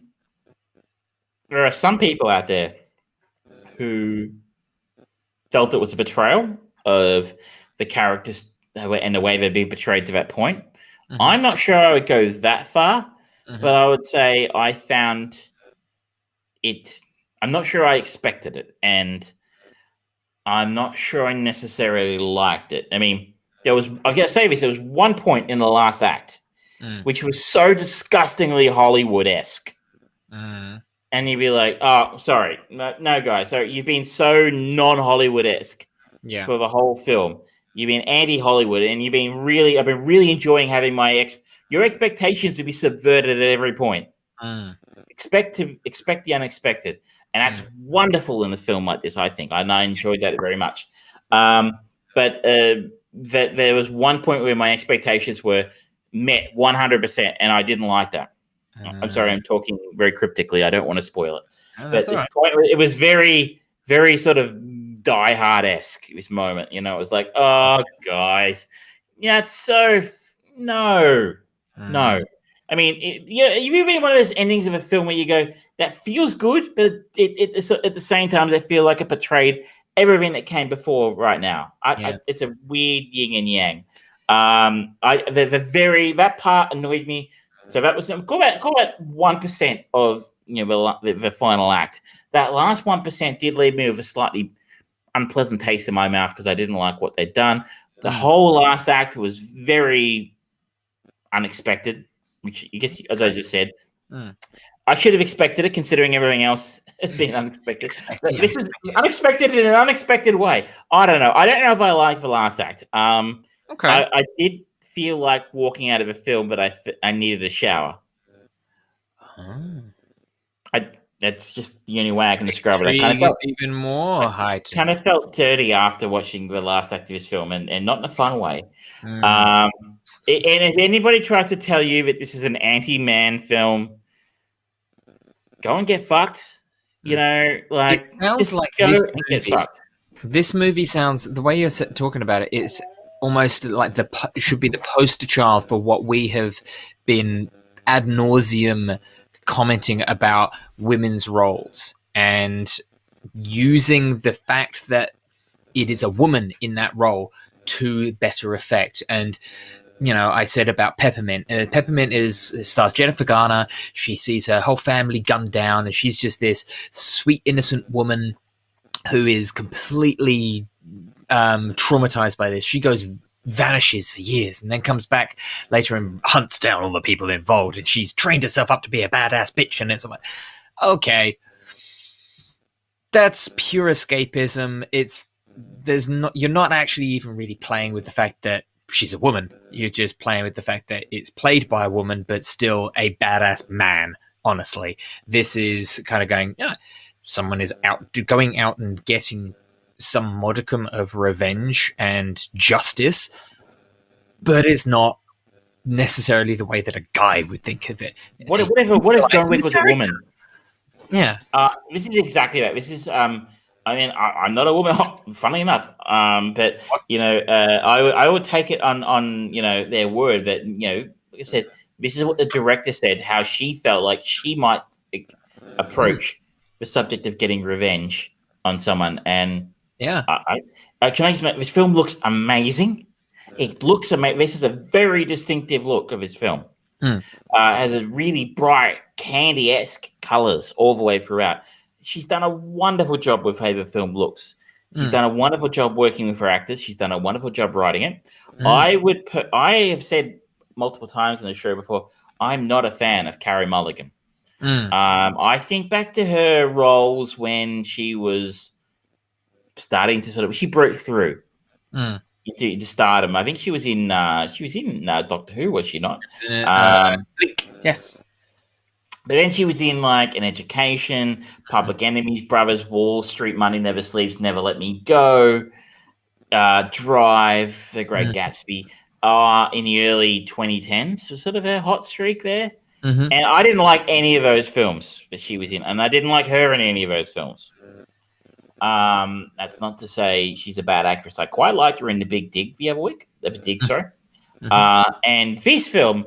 there are some people out there who felt it was a betrayal of the characters and the way they've been portrayed to that point. I'm not sure I would go that far, but I would say I found it. I'm not sure I expected it, and I'm not sure I necessarily liked it. I mean, I gotta say this, there was one point in the last act which was so disgustingly Hollywood-esque. And you'd be like, oh, sorry. No, guys. So you've been so non-Hollywood-esque for the whole film. You've been anti-Hollywood, and I've been really enjoying having your expectations to be subverted at every point. Expect the unexpected. And that's wonderful in a film like this, I think. And I enjoyed that very much. But there was one point where my expectations were met 100%, and I didn't like that. I'm sorry, I'm talking very cryptically. I don't want to spoil it. But it was very, very sort of Die Hard-esque, this moment. It was like, oh, guys. Yeah, it's so... No. I mean, you've been one of those endings of a film where you go, that feels good, but it's at the same time, they feel like it portrayed everything that came before right now. It's a weird yin and yang. That part annoyed me. So that was call that 1% of the final act. That last 1% did leave me with a slightly unpleasant taste in my mouth because I didn't like what they'd done. The whole last act was very unexpected, which I guess, as I just said, I should have expected it considering everything else has been unexpected. This is unexpected in an unexpected way. I don't know. I don't know if I liked the last act. Okay. I did feel like walking out of a film, but I needed a shower. That's just the only way I can describe it. I kind of felt even more heightened. Kind of felt dirty after watching the last act of this film, and not in a fun way. And if anybody tries to tell you that this is an anti-man film, go and get fucked. It sounds like this movie sounds, the way you're talking about it, it's almost like it should be the poster child for what we have been ad nauseum commenting about women's roles, and using the fact that it is a woman in that role to better effect. And I said about Peppermint. Peppermint stars Jennifer Garner. She sees her whole family gunned down, and she's just this sweet, innocent woman who is completely traumatized by this. She vanishes for years and then comes back later and hunts down all the people involved, and she's trained herself up to be a badass bitch. And it's like, okay, that's pure escapism. You're not actually even really playing with the fact that she's a woman. You're just playing with the fact that it's played by a woman, but still a badass man. Honestly, this is kind of going, someone is going out and getting some modicum of revenge and justice, but it's not necessarily the way that a guy would think of it. What if John Wick was a woman? Yeah. This is exactly that. This is I'm not a woman, funnily enough. But I would take it on their word that, like I said, this is what the director said, how she felt like she might approach the subject of getting revenge on someone. And yeah, this film looks amazing. It looks amazing. This is a very distinctive look of his film. Has a really bright, candy-esque colors all the way throughout. She's done a wonderful job with how the film looks. She's done a wonderful job working with her actors. She's done a wonderful job writing it. I have said multiple times in the show before, I'm not a fan of Carey Mulligan. I think back to her roles when she was starting to she broke through into stardom. I think she was in Doctor Who, was she not? Yes. But then she was in like An Education, Public Enemies, Brothers, Wall Street, Money Never Sleeps, Never Let Me Go, Drive, The Great Gatsby. In the early 2010s, so sort of a hot streak there. And I didn't like any of those films that she was in, and I didn't like her in any of those films. That's not to say she's a bad actress. I quite liked her in The Big Dig the other week. The Dig, sorry. And this film,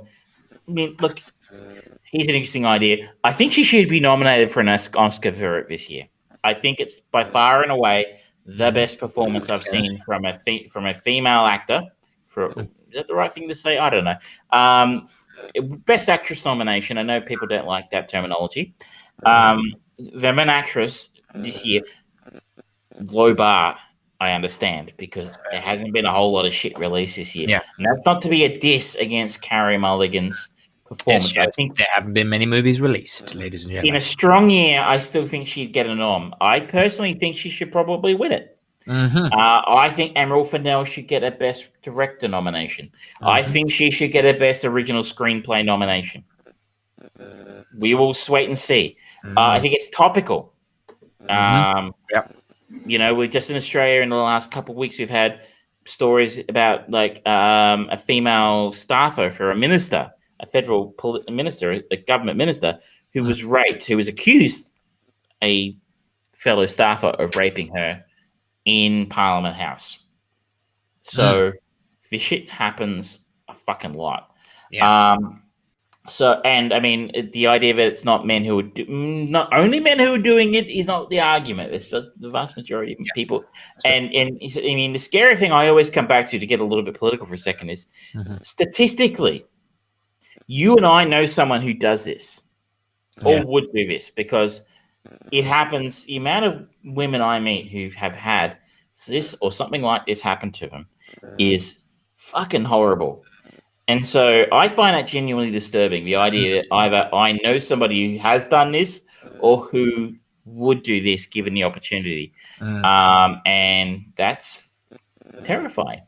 I mean, look, here's an interesting idea. I think she should be nominated for an Oscar for it this year. I think it's by far and away the best performance I've seen from a female actor. Is that the right thing to say? I don't know. Best actress nomination. I know people don't like that terminology. Women actress this year, low bar. I understand because there hasn't been a whole lot of shit released this year. Yeah. And that's not to be a diss against Carey Mulligan's performance. I think there haven't been many movies released, ladies and gentlemen. In a strong year, I still think she'd get a nom. I personally think she should probably win it. I think Emerald Fennell should get a Best Director nomination. I think she should get a Best Original Screenplay nomination. We will wait and see. I think it's topical. You know, we're just in Australia in the last couple of weeks. We've had stories about like a female staffer for a minister, a federal minister, a government minister, who was raped, who was accused a fellow staffer of raping her in Parliament House. So this shit happens a fucking lot. And I mean, the idea that it's not men who are not only men who are doing it is not the argument. It's the vast majority of people. And I mean, the scary thing I always come back to get a little bit political for a second is statistically, you and I know someone who does this or would do this because it happens. The amount of women I meet who have had this or something like this happen to them is fucking horrible. And so I find that genuinely disturbing, the idea that either I know somebody who has done this or who would do this given the opportunity. And that's terrifying.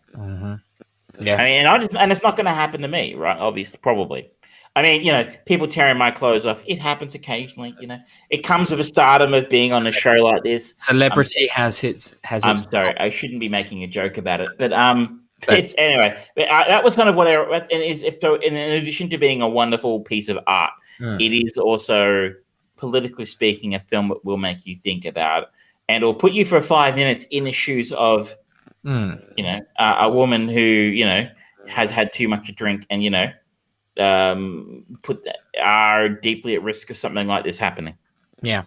Yeah. I mean, and it's not going to happen to me, right? Obviously, probably. I mean, you know, people tearing my clothes off. It happens occasionally, you know. It comes with a stardom of being on a show like this. Celebrity has its. I'm sorry, I shouldn't be making a joke about it, but it's anyway. That was kind of what in addition to being a wonderful piece of art, it is also, politically speaking, a film that will make you think about, and it'll put you for 5 minutes in the shoes of, you know, a woman who, you know, has had too much to drink and, you know, are deeply at risk of something like this happening. Yeah.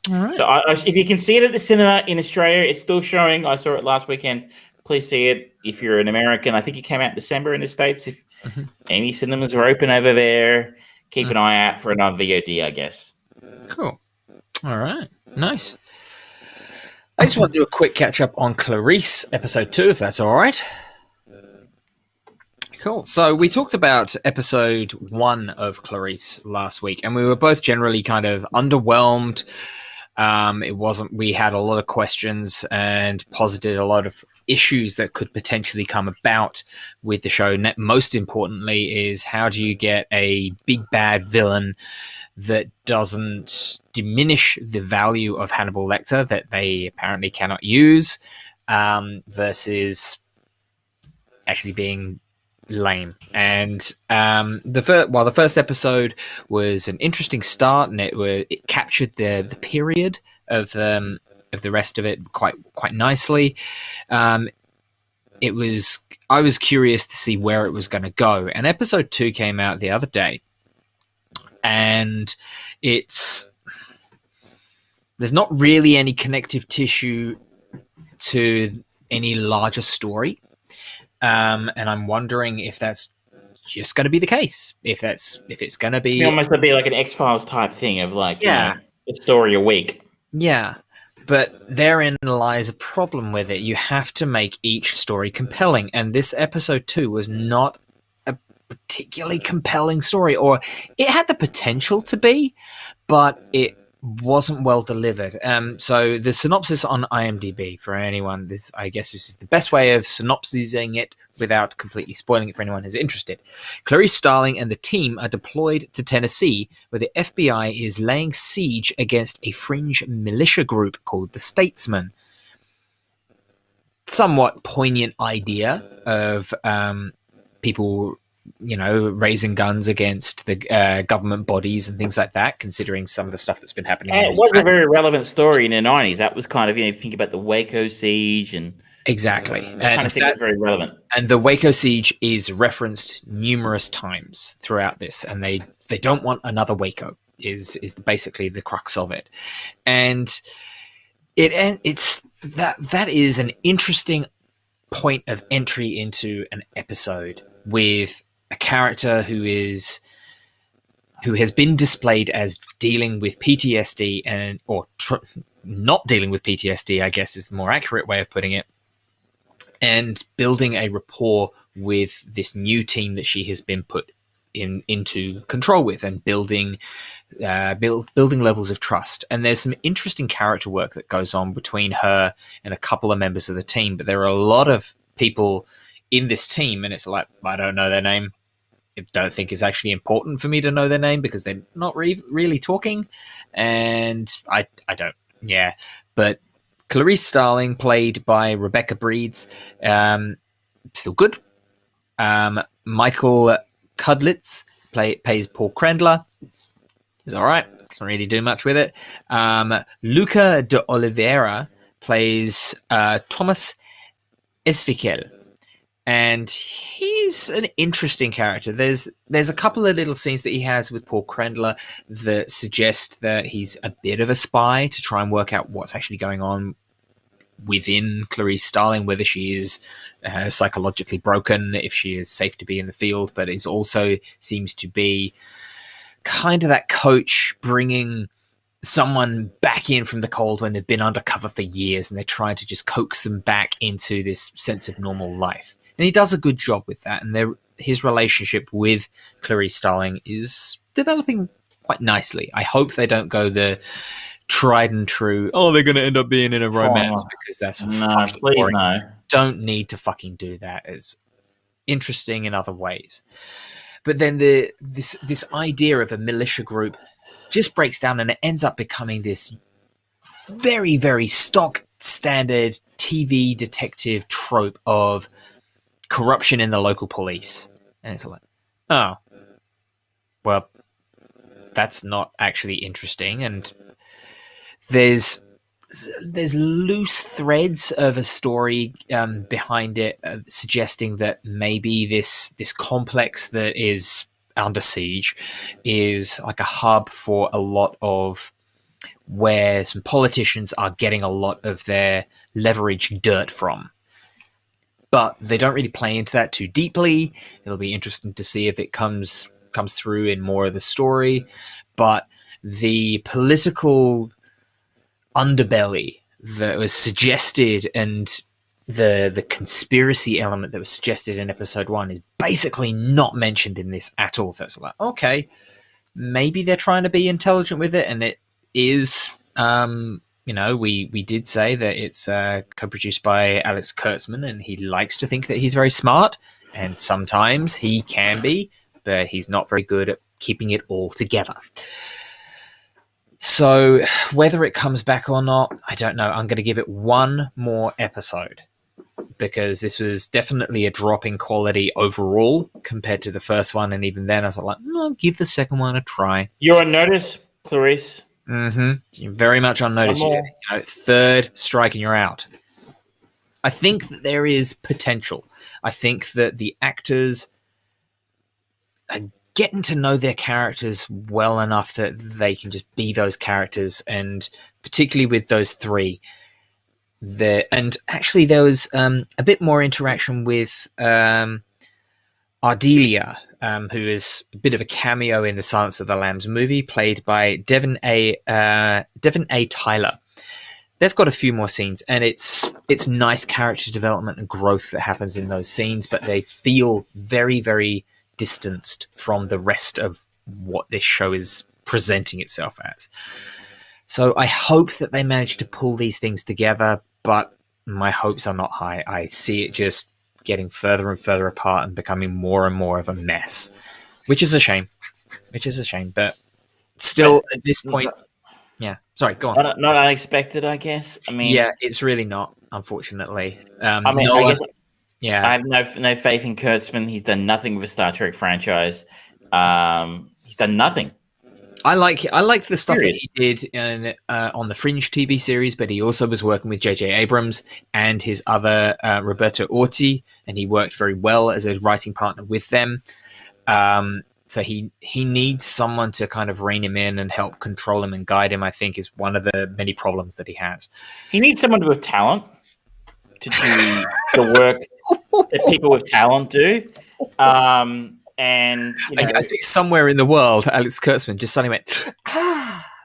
All right. So if you can see it at the cinema in Australia, it's still showing. I saw it last weekend. Please see it if you're an American. I think it came out in December in the States. If any cinemas are open over there, keep an eye out for it on VOD, I guess. Cool. All right. Nice. I just want to do a quick catch up on Clarice episode 2, if that's all right. Cool. So we talked about episode 1 of Clarice last week, and we were both generally kind of underwhelmed. We had a lot of questions and posited a lot of issues that could potentially come about with the show. Most importantly is, how do you get a big bad villain that doesn't diminish the value of Hannibal Lecter that they apparently cannot use, versus actually being lame. And the first episode was an interesting start, and it captured the period of the rest of it quite nicely. I was curious to see where it was going to go, and episode 2 came out the other day, and there's not really any connective tissue to any larger story. And I'm wondering if that's just going to be the case. If it's going to be almost be like an X-Files type thing of like, you know, a story a week. Yeah. But therein lies a problem with it. You have to make each story compelling. And this episode 2 was not a particularly compelling story, or it had the potential to be, but it wasn't well delivered. So the synopsis on IMDb for anyone, I guess this is the best way of synopsising it without completely spoiling it for anyone who's interested. Clarice Starling and the team are deployed to Tennessee, where the FBI is laying siege against a fringe militia group called the Statesmen. Somewhat poignant idea of people, raising guns against the government bodies and things like that, considering some of the stuff that's been happening. And it was a very relevant story in the 90s. That was kind of, think about the Waco siege and... Exactly. I kind of think that's very relevant. And the Waco siege is referenced numerous times throughout this, and they don't want another Waco, is basically the crux of it. And it's that is an interesting point of entry into an episode with a character who has been displayed as dealing with PTSD or not dealing with PTSD, I guess is the more accurate way of putting it, and building a rapport with this new team that she has been put into control with, and building levels of trust. And there's some interesting character work that goes on between her and a couple of members of the team, but there are a lot of people in this team, and it's like, I don't know their name. I don't think it's actually important for me to know their name because they're not really talking, and I don't. Yeah, but Clarice Starling, played by Rebecca Breeds, still good. Michael Cudlitz plays Paul Krendler. He's all right. Doesn't really do much with it. Luca de Oliveira plays Thomas Esfikel. And he's an interesting character. There's a couple of little scenes that he has with Paul Krendler that suggest that he's a bit of a spy to try and work out what's actually going on within Clarice Starling, whether she is psychologically broken, if she is safe to be in the field, but it also seems to be kind of that coach bringing someone back in from the cold when they've been undercover for years, and they're trying to just coax them back into this sense of normal life. And he does a good job with that, and his relationship with Clarice Starling is developing quite nicely. I hope they don't go the tried and true, they're going to end up being in a romance, because that's fucking boring. No. Don't need to fucking do that. It's interesting in other ways. But then this idea of a militia group just breaks down, and it ends up becoming this very, very stock standard TV detective trope of corruption in the local police. And it's like, oh, well, that's not actually interesting. And there's loose threads of a story behind it, suggesting that maybe this complex that is under siege is like a hub for a lot of where some politicians are getting a lot of their leverage dirt from. But they don't really play into that too deeply. It'll be interesting to see if it comes through in more of the story. But the political underbelly that was suggested and the conspiracy element that was suggested in episode 1 is basically not mentioned in this at all. So it's like, okay, maybe they're trying to be intelligent with it, and it is. We did say that it's co-produced by Alex Kurtzman, and he likes to think that he's very smart, and sometimes he can be, but he's not very good at keeping it all together. So whether it comes back or not, I don't know. I'm going to give it one more episode, because this was definitely a drop in quality overall compared to the first one, and even then I was like, no, give the second one a try. You're on notice, Clarice. Mm-hmm. You're very much on notice. Third strike and you're out. I think that there is potential. I think that the actors are getting to know their characters well enough that they can just be those characters, and particularly with those three. And actually there was a bit more interaction with Ardelia, who is a bit of a cameo in the Silence of the Lambs movie, played by Devon A. Tyler. They've got a few more scenes, and it's nice character development and growth that happens in those scenes, but they feel very, very distanced from the rest of what this show is presenting itself as. So I hope that they manage to pull these things together, but my hopes are not high. I see it just getting further and further apart and becoming more and more of a mess, which is a shame. But still, at this point, yeah. Sorry, go on. Not unexpected, I guess. I mean, yeah, it's really not, unfortunately. I mean, Noah, I guess yeah, I have no faith in Kurtzman. He's done nothing with the Star Trek franchise. He's done nothing. I like the stuff that he did on the Fringe TV series, but he also was working with J.J. Abrams and his other Roberto Orti, and he worked very well as a writing partner with them. So he needs someone to kind of rein him in and help control him and guide him, I think, is one of the many problems that he has. He needs someone with talent to do the work that people with talent do. And you know, I think somewhere in the world, Alex Kurtzman just suddenly went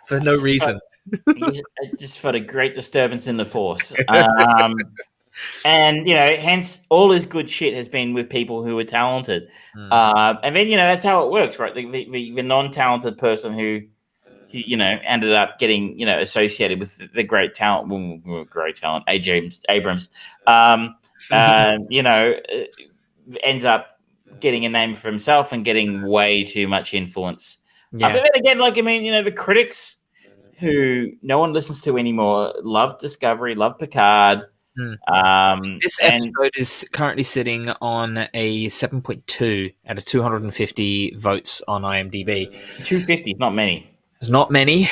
for no reason. I just felt a great disturbance in the force. And hence all his good shit has been with people who are talented. And then that's how it works, right? The non-talented person who ended up getting associated with the great talent, Abrams, ends up getting a name for himself and getting way too much influence. But then again, the critics who no one listens to anymore love Discovery, love Picard. This episode is currently sitting on a 7.2 out of 250 votes on IMDb. 250 is not many. It's not many.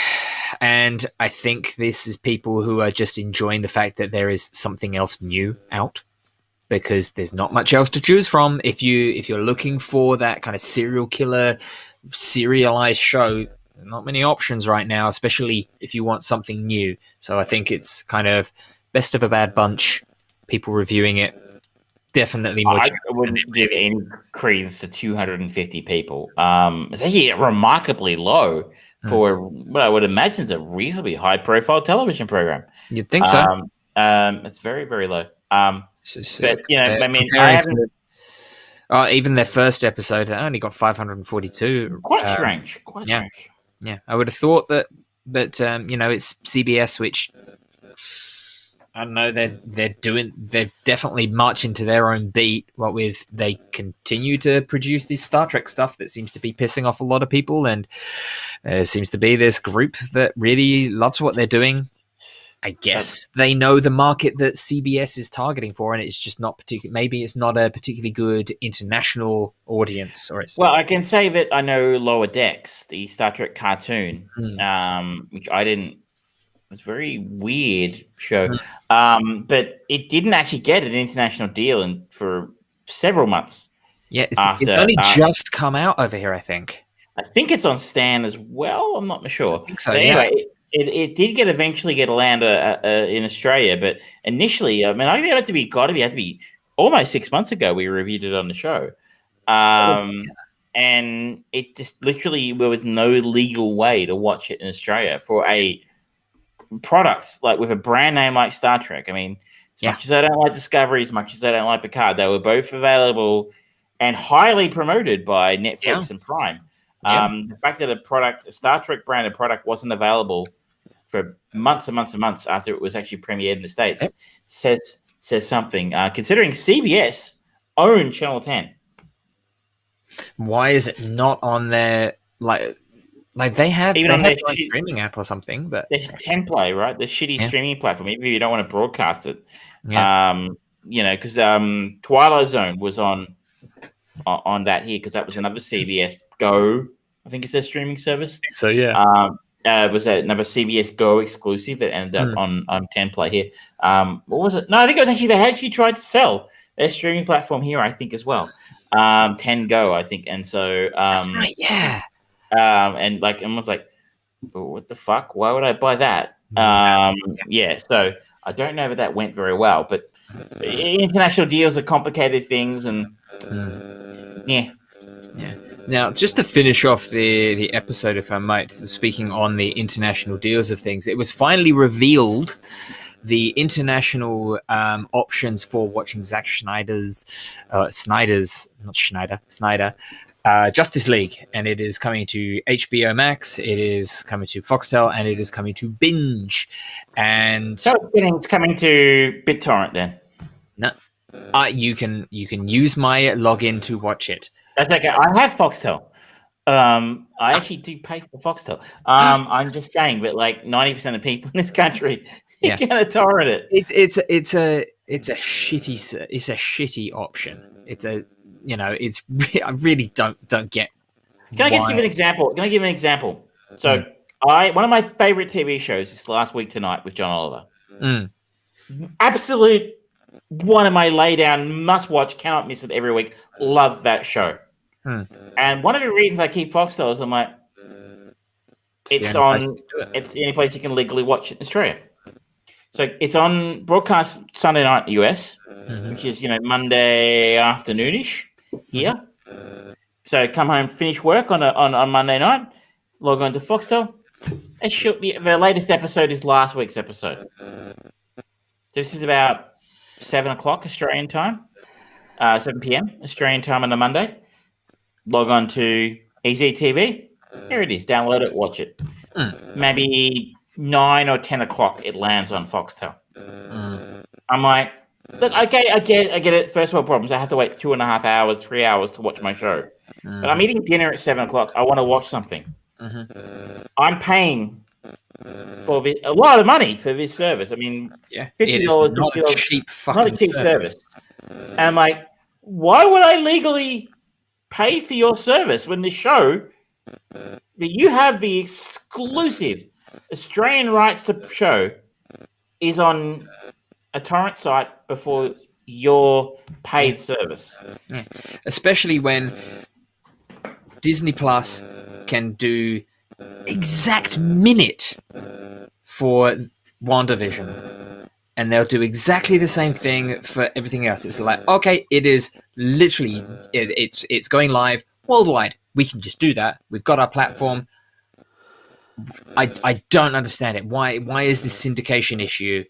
And I think this is people who are just enjoying the fact that there is something else new out, because there's not much else to choose from. If you're looking for that kind of serial killer, serialized show, not many options right now, especially if you want something new. So I think it's kind of best of a bad bunch. People reviewing it, definitely more. I wouldn't give any credence to 250 people. It's actually remarkably low for what I would imagine is a reasonably high-profile television program. You'd think so. It's very, very low. But I haven't. Even their first episode, they only got 542. Quite strange. Yeah, I would have thought that it's CBS, which I don't know. They're definitely marching to their own beat. They continue to produce this Star Trek stuff that seems to be pissing off a lot of people, and there seems to be this group that really loves what they're doing. I guess they know the market that CBS is targeting for, and it's just not maybe it's not a particularly good international audience. Well, I can say that I know Lower Decks, the Star Trek cartoon, which I didn't. It's a very weird show, but it didn't actually get an international deal for several months. Yeah, it's only just come out over here, I think. I think it's on Stan as well. I'm not sure. I think so. But anyway. Yeah. It did eventually get a land in Australia, but initially, I mean, I think it had to be almost 6 months ago. We reviewed it on the show, and it just literally there was no legal way to watch it in Australia for a product like with a brand name like Star Trek. I mean, as much as I don't like Discovery, as much as I don't like Picard, they were both available and highly promoted by Netflix and Prime. The fact that a Star Trek branded product wasn't available for months and months and months after it was actually premiered in the States says something. Considering CBS owned Channel 10, why is it not on their like they have even on their streaming app or something? But their 10 Play, right? The shitty streaming platform. Even if you don't want to broadcast it, because Twilight Zone was on that here because that was another CBS Go. I think it's their streaming service. So was another CBS Go exclusive that ended up on 10 Play here. What was it? No, I think it was actually they actually tried to sell their streaming platform here. I think as well. 10 Go, I think, and so that's right, yeah. And like everyone's like, oh, what the fuck? Why would I buy that? So I don't know if that went very well, but international deals are complicated things, and yeah. Now, just to finish off the episode, if I might, speaking on the international deals of things, it was finally revealed the international options for watching Zack Snyder's Snyder Justice League, and it is coming to HBO Max, it is coming to Foxtel, and it is coming to Binge. And so it's coming to BitTorrent then. No, you can use my login to watch it. That's okay. I have Foxtel. I actually do pay for Foxtel. I'm just saying, but like 90% of people in this country are gonna torrent it. It's a shitty option. I really don't get. Can I just give an example? So one of my favorite TV shows is Last Week Tonight with John Oliver. Absolute one of my lay down must watch, cannot miss it every week. Love that show. And one of the reasons I keep Foxtel is I'm like, it's the only place you can legally watch it in Australia. So it's on broadcast Sunday night in the US, which is Monday afternoonish here. So come home, finish work on Monday night, log on to Foxtel. It should be the latest episode is last week's episode. This is about 7 o'clock Australian time, 7 p.m. Australian time on a Monday. Log on to EZTV. Here it is. Download it, watch it. Maybe 9 or 10 o'clock it lands on Foxtel. I'm like, look, okay, I get it. First world problems. I have to wait 2.5 hours, 3 hours to watch my show. But I'm eating dinner at 7 o'clock. I want to watch something. I'm paying for a lot of money for this service. I mean, $50 not a cheap fucking not a cheap service. And I'm like, why would I legally pay for your service when the show that you have the exclusive Australian rights to show is on a torrent site before your paid service? Especially when Disney Plus can do exact minute for WandaVision, and they'll do exactly the same thing for everything else. It's like, okay, it is literally it's going live worldwide. We can just do that. We've got our platform. I don't understand it. Why is this syndication issue?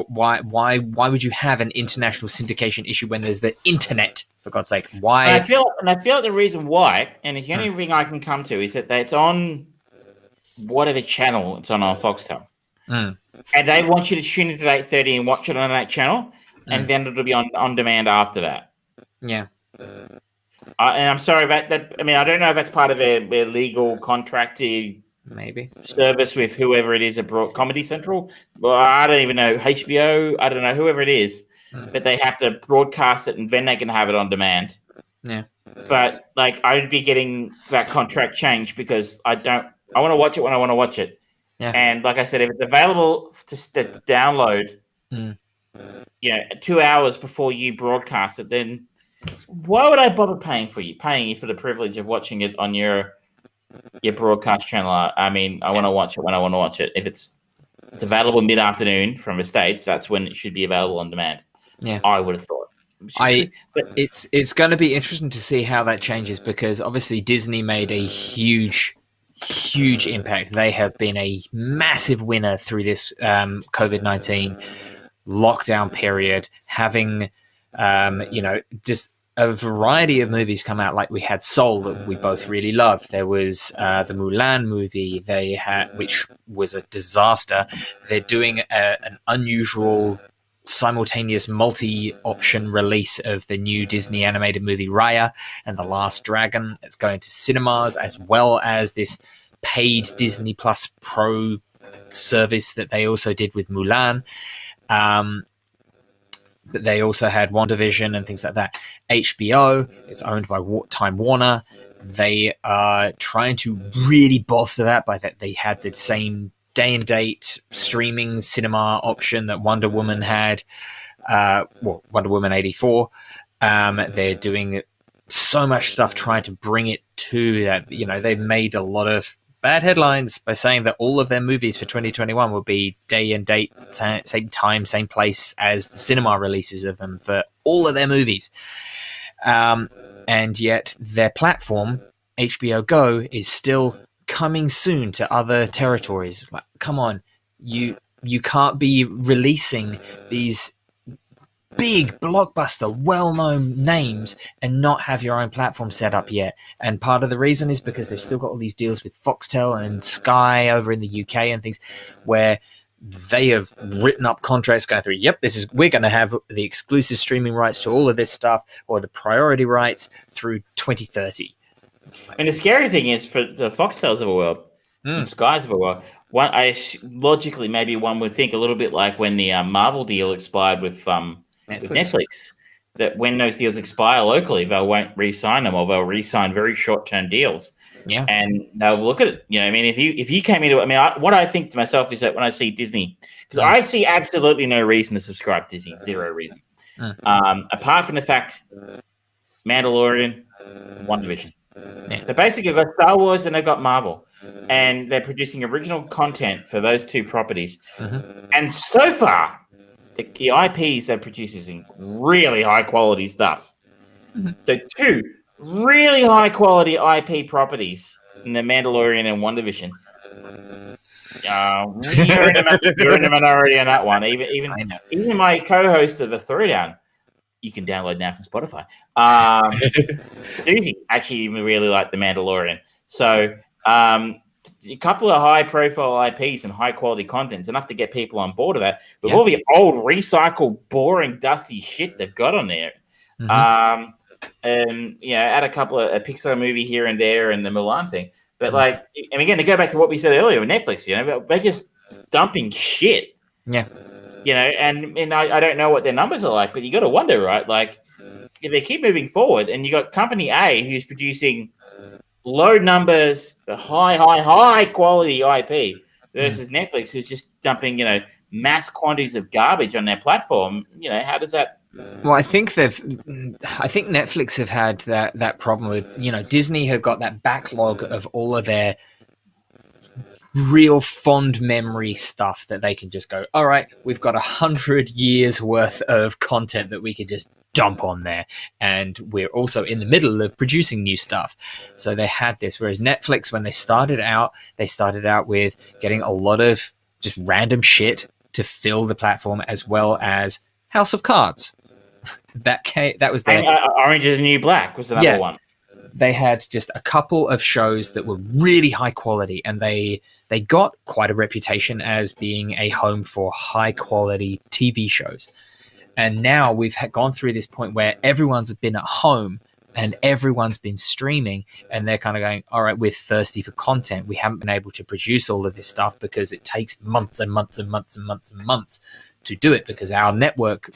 Why would you have an international syndication issue when there's the internet, for God's sake? Why? And I feel the reason why, and the only thing I can come to is that it's on whatever channel it's on Foxtel. And they want you to tune into 8:30 and watch it on that channel, and then it'll be on demand after that. Yeah. And I'm sorry about that. I mean, I don't know if that's part of their legal contract maybe service with whoever it is at Comedy Central. Well, I don't even know, HBO. I don't know, whoever it is, but they have to broadcast it and then they can have it on demand. Yeah. But like, I'd be getting that contract changed because I want to watch it when I want to watch it. Yeah. And like I said, if it's available to download, 2 hours before you broadcast it, then why would I bother paying you for the privilege of watching it on your broadcast channel? I mean, I want to watch it when I want to watch it. If it's available mid-afternoon from the States, that's when it should be available on demand. Yeah, I would have thought. It's going to be interesting to see how that changes, because obviously Disney made a huge impact. They have been a massive winner through this COVID-19 lockdown period, having just a variety of movies come out. Like we had Soul that we both really loved. There was the Mulan movie they had, which was a disaster. They're doing an unusual simultaneous multi-option release of the new Disney animated movie Raya and the Last Dragon. It's going to cinemas, as well as this paid Disney Plus Pro service that they also did with Mulan. But they also had WandaVision and things like that. HBO, it's owned by Time Warner. They are trying to really bolster that by that they had the same day and date streaming cinema option that Wonder Woman had. Wonder Woman 84. They're doing so much stuff trying to bring it to that. They've made a lot of bad headlines by saying that all of their movies for 2021 will be day and date, same time, same place as the cinema releases of them for all of their movies. And yet their platform, HBO Go, is still coming soon to other territories. Like, come on, you you can't be releasing these big blockbuster well-known names and not have your own platform set up yet. And part of the reason is because they've still got all these deals with Foxtel and Sky over in the UK and things, where they have written up contracts going through, yep, we're going to have the exclusive streaming rights to all of this stuff, or the priority rights through 2030. And the scary thing is, for the Foxtels of the world, and Skies of the world, logically maybe one would think a little bit like when the Marvel deal expired with Netflix, that when those deals expire locally, they won't re-sign them, or they'll re-sign very short-term deals. Yeah, and they'll look at it. You know, I mean, if you came into it, I mean, what I think to myself is that when I see Disney, because I see absolutely no reason to subscribe to Disney, zero reason, apart from the fact Mandalorian, WandaVision. Yeah. So basically, they've got Star Wars and they've got Marvel, and they're producing original content for those two properties. And so far, the IPs they're producing really high quality stuff. So two really high quality IP properties in the Mandalorian and WandaVision. You're in the minority on that one. Even my co-host of the Throwdown, you can download now from Spotify. Susie actually really liked the Mandalorian. So a couple of high-profile IPs and high-quality content's enough to get people on board of that. But all the old, recycled, boring, dusty shit they've got on there. And add a couple of a Pixar movie here and there and the Mulan thing. But and again, to go back to what we said earlier with Netflix, they're just dumping shit. Yeah. And I don't know what their numbers are like, but you got to wonder, right? Like, if they keep moving forward, and you got Company A who's producing low numbers, but high quality IP, versus Netflix who's just dumping, mass quantities of garbage on their platform. How does that? Well, I think Netflix have had that problem with, Disney have got that backlog of all of their real fond memory stuff that they can just go, all right, we've got 100 years worth of content that we can just dump on there. And we're also in the middle of producing new stuff. So they had this, whereas Netflix, when they started out with getting a lot of just random shit to fill the platform, as well as House of Cards. That was their... Orange is the New Black was another one. They had just a couple of shows that were really high quality, and they got quite a reputation as being a home for high quality TV shows. And now we've gone through this point where everyone's been at home and everyone's been streaming, and they're kind of going, all right, we're thirsty for content. We haven't been able to produce all of this stuff because it takes months and months and months and months and months to do it, because our network,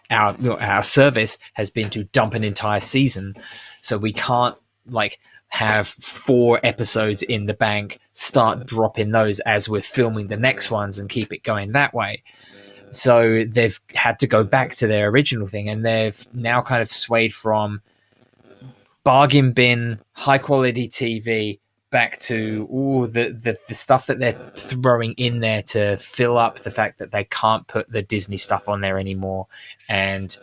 our service has been to dump an entire season. So we can't have 4 episodes in the bank, start dropping those as we're filming the next ones and keep it going that way. So they've had to go back to their original thing, and they've now kind of swayed from bargain bin, high quality TV back to the stuff that they're throwing in there to fill up the fact that they can't put the Disney stuff on there anymore, and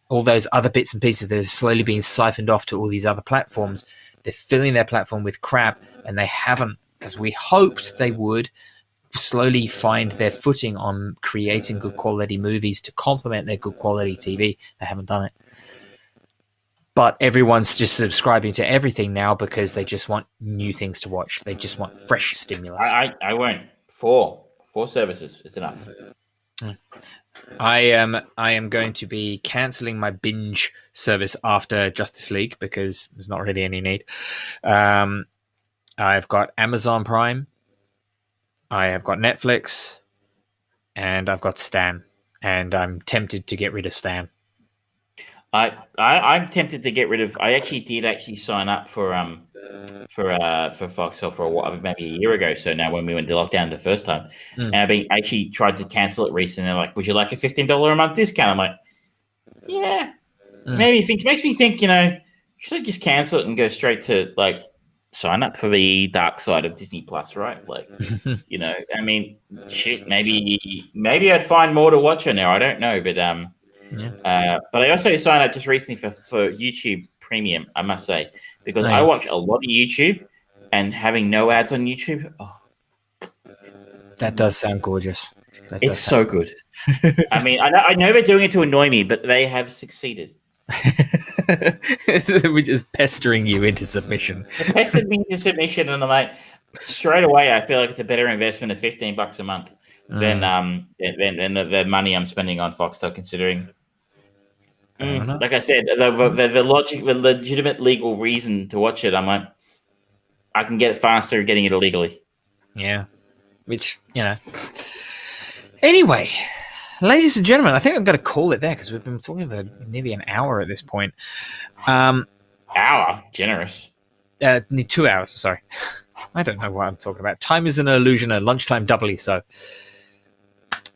all those other bits and pieces that are slowly being siphoned off to all these other platforms. They're filling their platform with crap, and they haven't, as we hoped they would, slowly find their footing on creating good quality movies to complement their good quality TV. They haven't done it. But everyone's just subscribing to everything now because they just want new things to watch. They just want fresh stimulus. I won't. 4 services is enough. I am going to be cancelling my binge service after Justice League because there's not really any need. I've got Amazon Prime, I have got Netflix, and I've got Stan. And I'm tempted to get rid of Stan. I'm tempted to get rid of. I did sign up for Foxtel for a while, maybe a year ago. So now when we went to lockdown the first time, and I actually tried to cancel it recently. They're like, "Would you like a $15 a month discount?" I'm like, "Yeah, maybe." Makes me think. Should I just cancel it and go straight to sign up for the dark side of Disney Plus, right? I mean, shit. Maybe I'd find more to watch on there. I don't know, but but I also signed up just recently for YouTube Premium, I must say, because I watch a lot of YouTube, and having no ads on YouTube, that does sound gorgeous. It's so good. I mean, I know they're doing it to annoy me, but they have succeeded. We're just pestering you into submission. They pestered me into submission, and I'm like, straight away, I feel like it's a better investment of $15 a month than the money I'm spending on Foxtel. Considering, like I said, the legitimate legal reason to watch it, I'm like, I can get it faster getting it illegally. Yeah, which Anyway, ladies and gentlemen, I think I'm going to call it there because we've been talking for nearly an hour at this point. Hour? Generous. 2 hours, sorry. I don't know what I'm talking about. Time is an illusion, and lunchtime doubly so.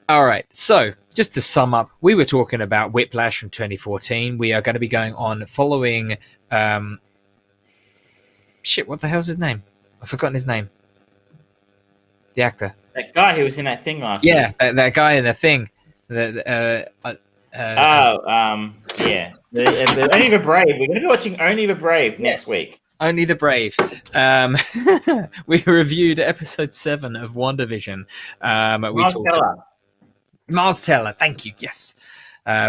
All right, so just to sum up, we were talking about Whiplash from 2014. We are going to be going on following... what the hell's his name? I've forgotten his name. The actor. That guy who was in that thing last week. That guy in the thing. Yeah. Only the Brave. We're going to be watching Only the Brave next week. Only the Brave. We reviewed episode 7 of WandaVision. Miles Teller. Thank you. Yes.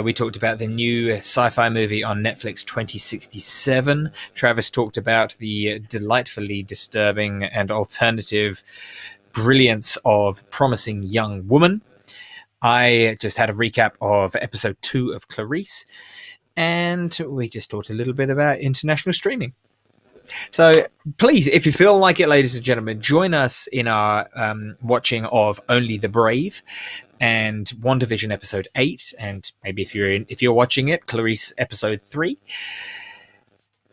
We talked about the new sci-fi movie on Netflix, 2067. Travis talked about the delightfully disturbing and alternative brilliance of Promising Young Woman. I just had a recap of episode 2 of Clarice, and we just talked a little bit about international streaming. So please, if you feel like it, ladies and gentlemen, join us in our watching of Only the Brave and WandaVision episode 8, and maybe if you're watching it, Clarice episode 3.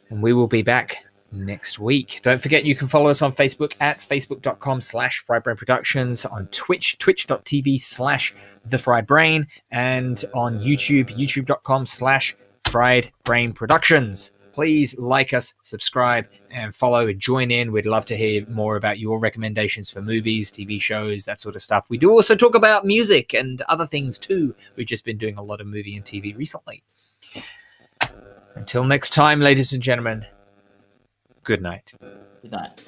And we will be back next week. Don't forget you can follow us on Facebook at facebook.com/FriedBrainProductions, on Twitch, twitch.tv/TheFriedBrain, and on YouTube, youtube.com/FriedBrainProductions. Please like us, subscribe, and follow and join in. We'd love to hear more about your recommendations for movies, TV shows, that sort of stuff. We do also talk about music and other things too. We've just been doing a lot of movie and TV recently. Until next time, ladies and gentlemen, good night. Good night.